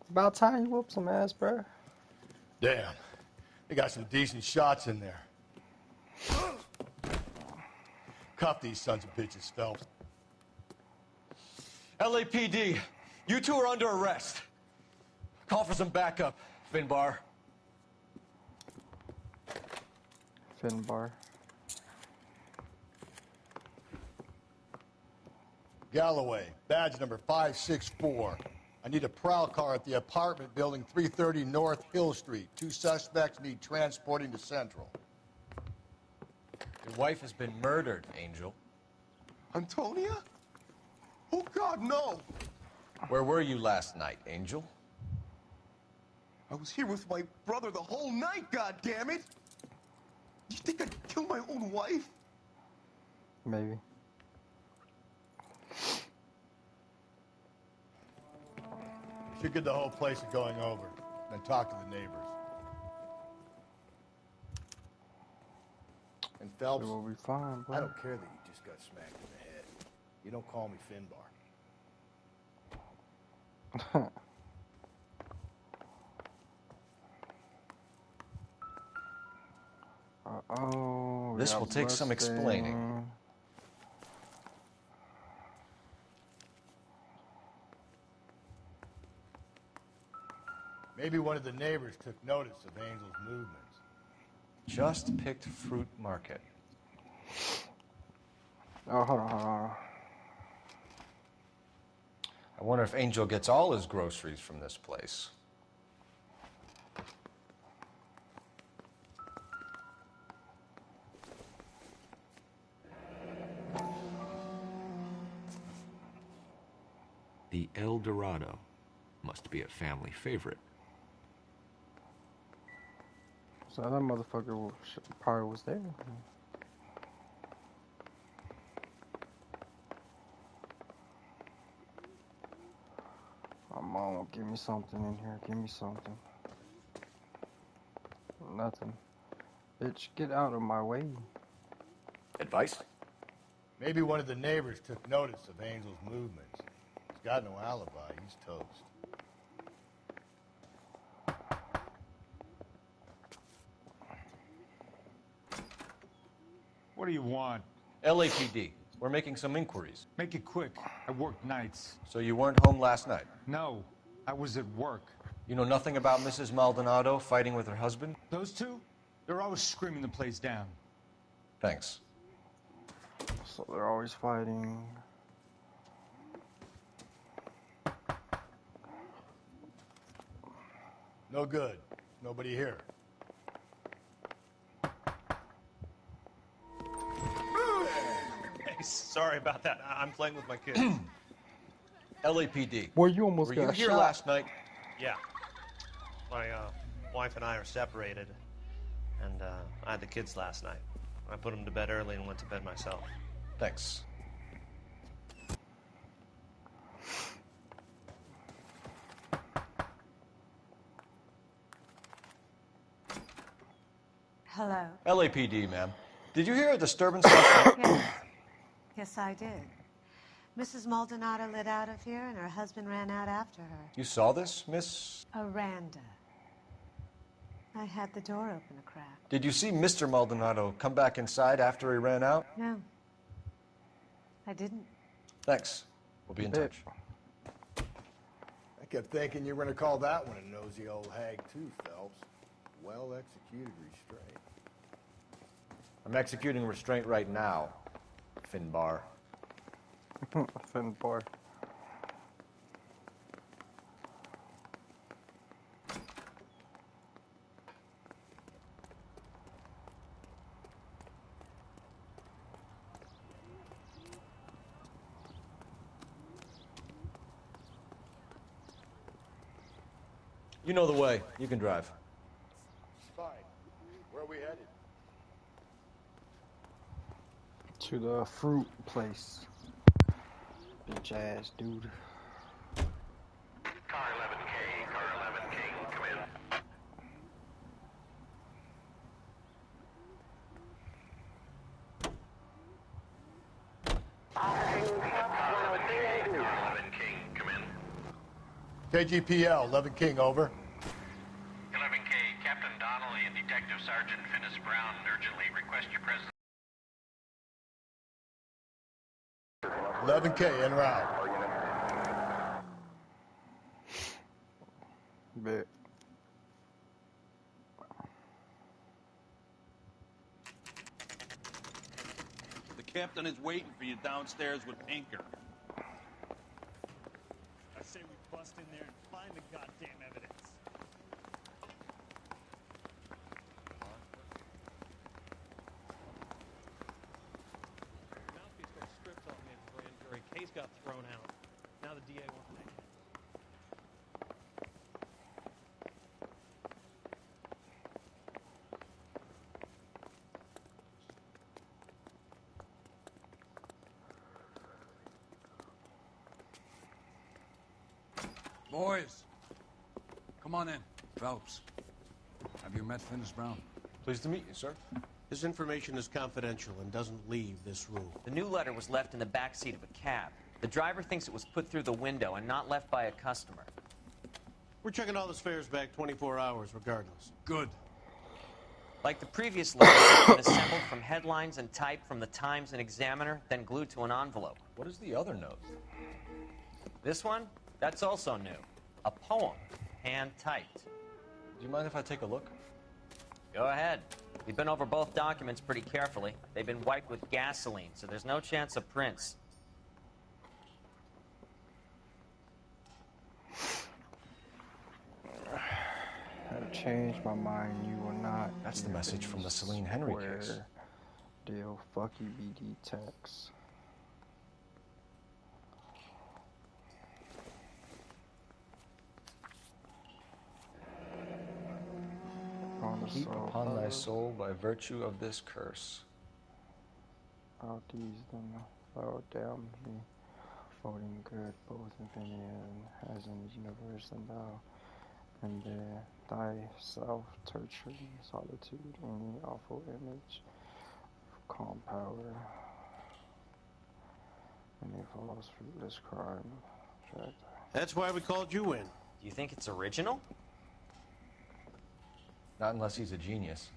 About time you whoop some ass, bro. Damn. They got some decent shots in there. Cuff these sons of bitches, Phelps. LAPD, you two are under arrest. Call for some backup, Finbar. Finbar. Galloway, badge number 564. I need a prowl car at the apartment building 330 North Hill Street. 2 suspects need transporting to Central. Your wife has been murdered, Angel. Antonia? Oh, God, no. Where were you last night, Angel? I was here with my brother the whole night, goddammit! You think I'd kill my own wife? Maybe. Should get the whole place going over, then talk to the neighbors. And Phelps, It will be fine, bro. I don't care that you just got smacked in the head. You don't call me Finbar. Uh-oh. This will take some explaining. Maybe one of the neighbors took notice of Angel's movements. Just picked Fruit Market. Oh, hold on. I wonder if Angel gets all his groceries from this place. The El Dorado must be a family favorite. So that motherfucker probably was there. on, give me something in here. Give me something. Nothing. Bitch, get out of my way. Advice? Maybe one of the neighbors took notice of Angel's movements. He's got no alibi. He's toast. What do you want? LAPD. We're making some inquiries. Make it quick. I work nights. So you weren't home last night? No, I was at work. You know nothing about Mrs. Maldonado fighting with her husband? Those two? They're always screaming the place down. Thanks. So they're always fighting. No good. Nobody here. Hey, sorry about that. I'm playing with my kids. LAPD. Boy, you almost Were got you here shot. last night? Yeah. My wife and I are separated, and I had the kids last night. I put them to bed early and went to bed myself. Thanks. Hello. LAPD, ma'am. Did you hear a disturbance last night? Yes. Yes, I did. Mrs. Maldonado lit out of here, and her husband ran out after her. You saw this, Miss? Aranda. I had the door open a crack. Did you see Mr. Maldonado come back inside after he ran out? No. I didn't. Thanks. We'll be in touch. I kept thinking you were going to call that one a nosy old hag, too, Phelps. Well-executed restraint. I'm executing restraint right now, Finbar. Finbar. You know the way. You can drive. Fine. Where are we headed? To the fruit place. Bitch ass dude. Car 11 King, come in. Car 11 King, come in. KGPL, 11 King, over. 11K, Captain Donnelly and Detective Sergeant Finnis Brown urgently request your presence. 11K, en route. Bit. The captain is waiting for you downstairs with Pinker. I say we bust in there and find the goddamn evidence. Mouthpiece got stripped off me at the grand jury. Case got thrown out. Now the DA wants to take it. Boys, come on in. Phelps, have you met Finnis Brown? Pleased to meet you, sir. His information is confidential and doesn't leave this room. The new letter was left in the back seat of a cab. The driver thinks it was put through the window and not left by a customer. We're checking all the spares back 24 hours regardless. Good. Like the previous letter, it's been assembled from headlines and type from the Times and Examiner, then glued to an envelope. What is the other note? This one? That's also new. A poem, hand-typed. Do you mind if I take a look? Go ahead. We've been over both documents pretty carefully. They've been wiped with gasoline, so there's no chance of prints. I've changed my mind. You will not. That's the message from the Celine Henry case. Deal. Fuck you, BD text. Keep upon thy soul by virtue of this curse. I'll tease them. Oh, damn me. unfolding good both within and as in the universe and thou, and thyself torturing solitude, any awful image of calm power, any false fruitless crime. That's why we called you in. Do you think it's original? Not unless he's a genius.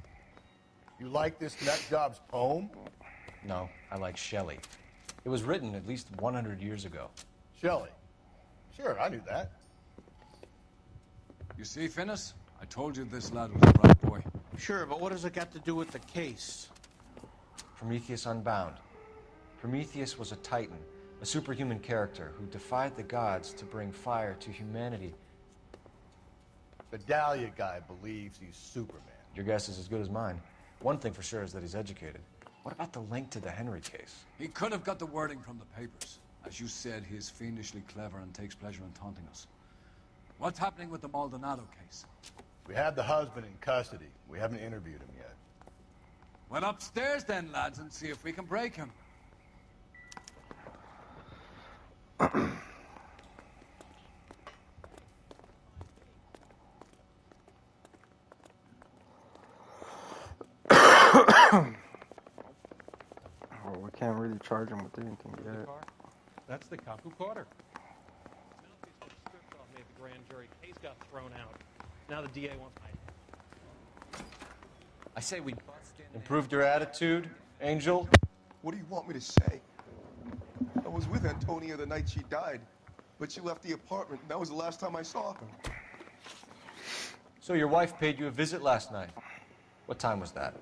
You like this nutjob's poem? No, I like Shelley. It was written at least 100 years ago. Shelley? Sure, I knew that. You see, Finnis? I told you this lad was a bright boy. Sure, but what does it got to do with the case? Prometheus Unbound. Prometheus was a titan, a superhuman character who defied the gods to bring fire to humanity. The Dahlia guy believes he's Superman. Your guess is as good as mine. One thing for sure is that he's educated. What about the link to the Henry case? He could have got the wording from the papers. As you said, he is fiendishly clever and takes pleasure in taunting us. What's happening with the Maldonado case? We have the husband in custody. We haven't interviewed him yet. Well, upstairs then, lads, and see if we can break him. Well, we can't really charge him with anything yet. That's the cop who caught her. Mouthpiece got stripped off me at the grand jury. Case got thrown out. Now the DA wants my head. I say we improved your attitude, Angel. What do you want me to say? I was with Antonia the night she died, but she left the apartment, and that was the last time I saw her. So your wife paid you a visit last night. What time was that?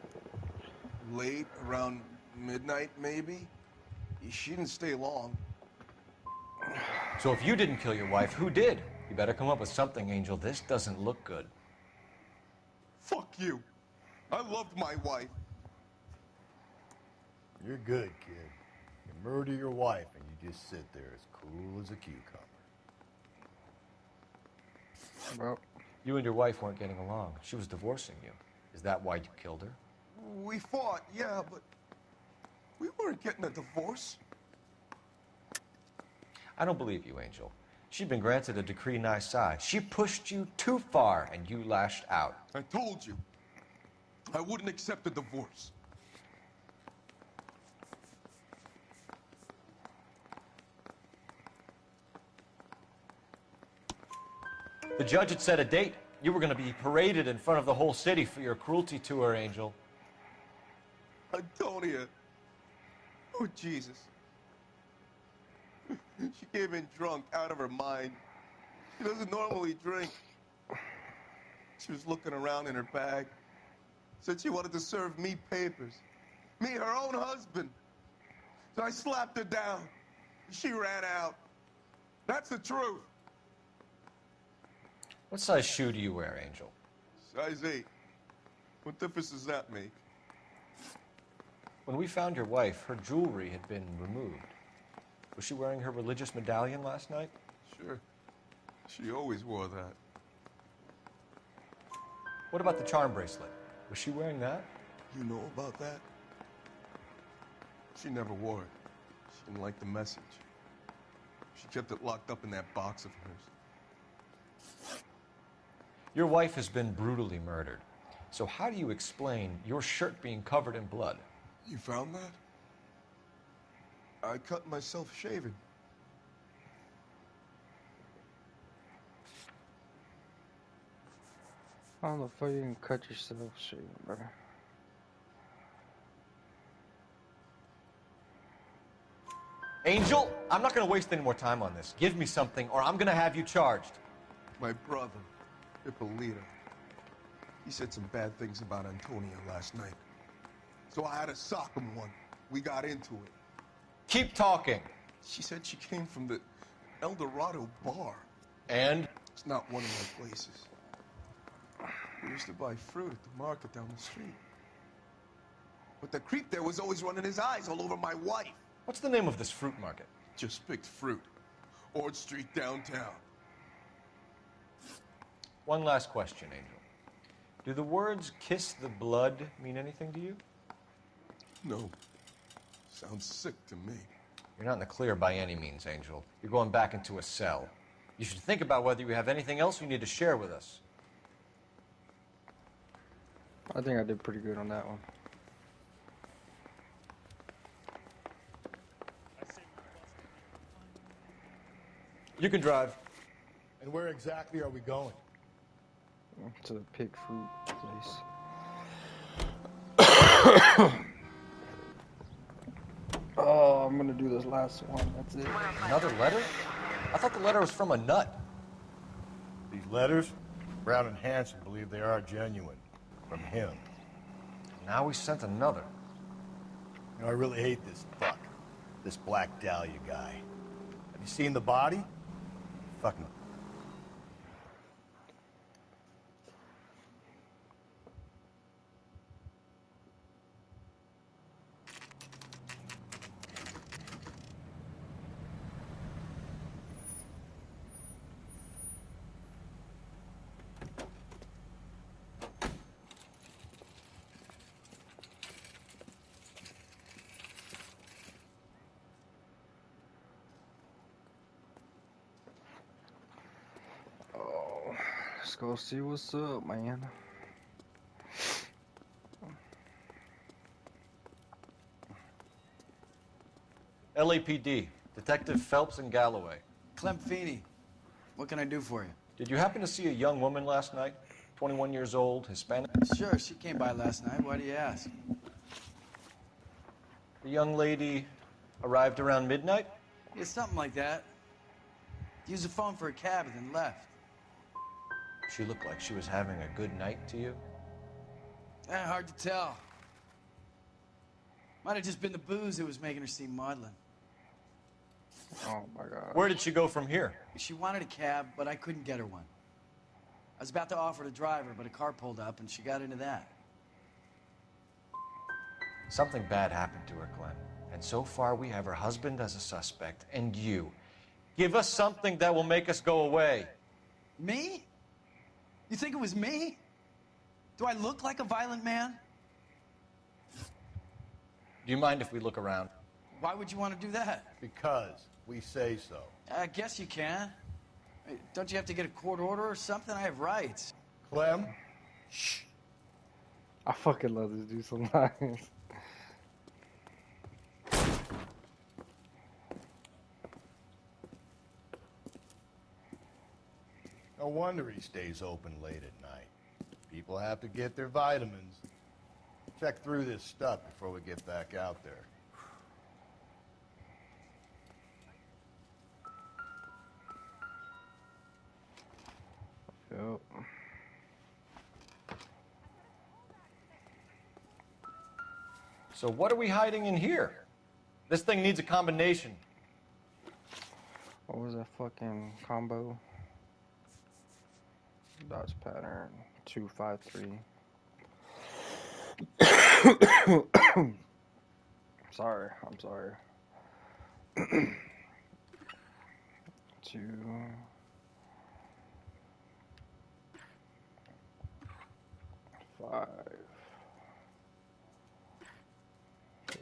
Late, around midnight, maybe? She didn't stay long. So if you didn't kill your wife, who did? You better come up with something, Angel. This doesn't look good. Fuck you. I loved my wife. You're good, kid. You murder your wife and you just sit there as cool as a cucumber. Well, you and your wife weren't getting along. She was divorcing you. Is that why you killed her? We fought, yeah, but we weren't getting a divorce. I don't believe you, Angel. She'd been granted a decree nisi. She pushed you too far, and you lashed out. I told you. I wouldn't accept a divorce. The judge had set a date. You were going to be paraded in front of the whole city for your cruelty to her, Angel. Antonia. Oh, Jesus. She came in drunk, out of her mind. She doesn't normally drink. She was looking around in her bag. Said she wanted to serve me papers. Me, her own husband. So I slapped her down. She ran out. That's the truth. What size shoe do you wear, Angel? Size 8. What difference does that make? When we found your wife, her jewelry had been removed. Was she wearing her religious medallion last night? Sure. She always wore that. What about the charm bracelet? Was she wearing that? You know about that? She never wore it. She didn't like the message. She kept it locked up in that box of hers. Your wife has been brutally murdered. So how do you explain your shirt being covered in blood? You found that? I cut myself shaving. How the fuck you can cut yourself shaving, bro? Angel, I'm not going to waste any more time on this. Give me something or I'm going to have you charged. My brother, Ippolito, he said some bad things about Antonia last night. So I had to sock him one. We got into it. Keep talking. She said she came from the El Dorado bar. And? It's not one of my places. We used to buy fruit at the market down the street. But the creep there was always running his eyes all over my wife. What's the name of this fruit market? Just picked fruit. Ord Street downtown. One last question, Angel. Do the words kiss the blood mean anything to you? No. Sounds sick to me. You're not in the clear by any means, Angel. You're going back into a cell. You should think about whether you have anything else you need to share with us. I think I did pretty good on that one. You can drive. And where exactly are we going? To the pig fruit place. Oh, I'm gonna do this last one. That's it. Another letter? I thought the letter was from a nut. These letters? Brown and Hanson believe they are genuine. From him. Now we sent another. You know, I really hate this fuck. This Black Dahlia guy. Have you seen the body? Fucking... Let's go see what's up, man. LAPD, Detective Phelps and Galloway. Clem Feeney, what can I do for you? Did you happen to see a young woman last night? 21 years old, Hispanic? Sure, she came by last night. Why do you ask? The young lady arrived around midnight? Yeah, something like that. Used the phone for a cab and then left. She looked like she was having a good night to you? Hard to tell. Might have just been the booze that was making her seem maudlin. Oh my god. Where did she go from here? She wanted a cab, but I couldn't get her one. I was about to offer to drive her, but a car pulled up and she got into that. Something bad happened to her, Clem. And so far we have her husband as a suspect, and you. Give us something that will make us go away. Me? You think it was me? Do I look like a violent man? Do you mind if we look around? Why would you want to do that? Because we say so. I guess you can. Don't you have to get a court order or something? I have rights. Clem? Shh. I fucking love this dude sometimes. No wonder he stays open late at night. People have to get their vitamins. Check through this stuff before we get back out there. Yep. So what are we hiding in here? This thing needs a combination. What was that fucking combo? Dots pattern 253. Sorry, I'm sorry. 2 5 2.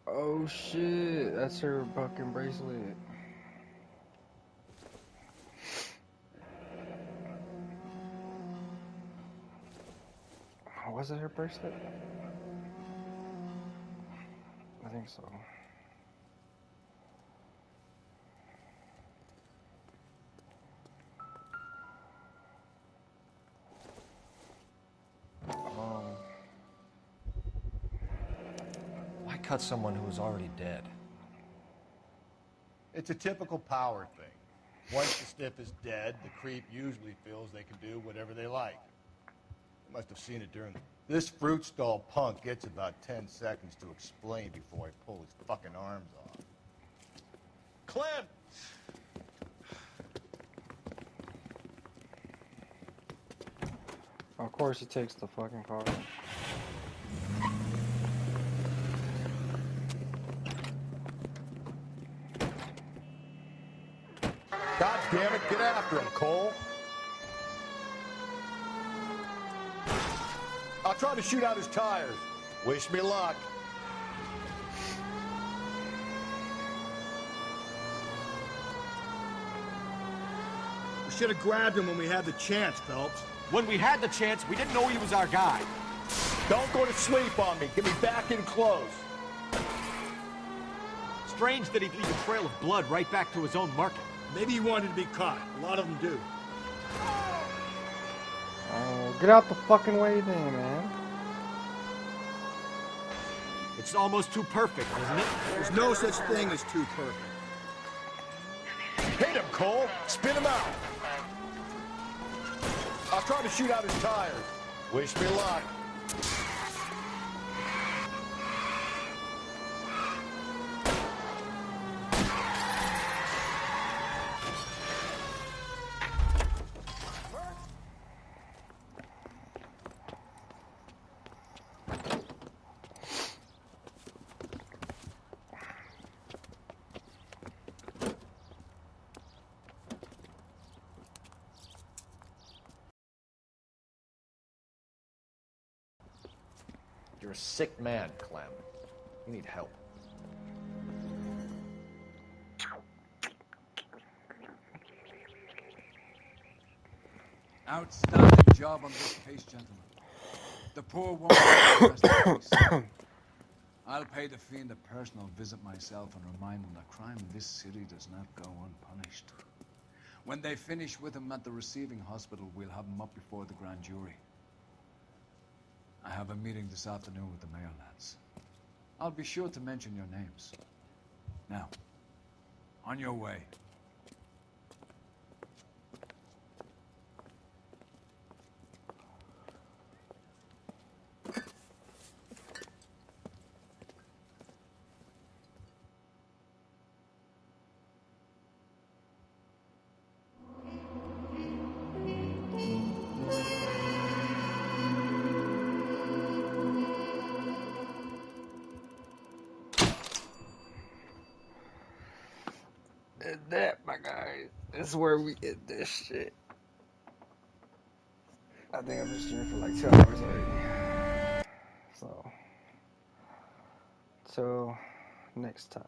Oh shit, that's her fucking bracelet. Was it her bracelet? I think so. Why cut someone who was already dead? It's a typical power thing. Once the stiff is dead, the creep usually feels they can do whatever they like. You must have seen it during... This fruit stall punk gets about 10 seconds to explain before I pull his fucking arms off. Clem! Of course he takes the fucking car. God damn it, get after him, Cole. I'll try to shoot out his tires. Wish me luck. should have grabbed him when we had the chance, Phelps. When we had the chance, we didn't know he was our guy. Don't go to sleep on me. Get me back in close. Strange that he'd leave a trail of blood right back to his own market. Maybe he wanted to be caught. A lot of them do. Oh, get out the fucking way then, man. It's almost too perfect, isn't it? There's no such thing as too perfect. Hit him, Cole. Spin him out. I'll try to shoot out his tires. Wish me luck. You're a sick man, Clem. You need help. Outstanding job on this case, gentlemen. The poor woman rest in peace. I'll pay the fiend a personal visit myself and remind them that crime in this city does not go unpunished. When they finish with him at the receiving hospital, we'll have him up before the grand jury. I have a meeting this afternoon with the mayor, lads. I'll be sure to mention your names. Now, on your way. And that, my guys, is where we end this shit. I think I've been streaming for like 2 hours already. So, till next time.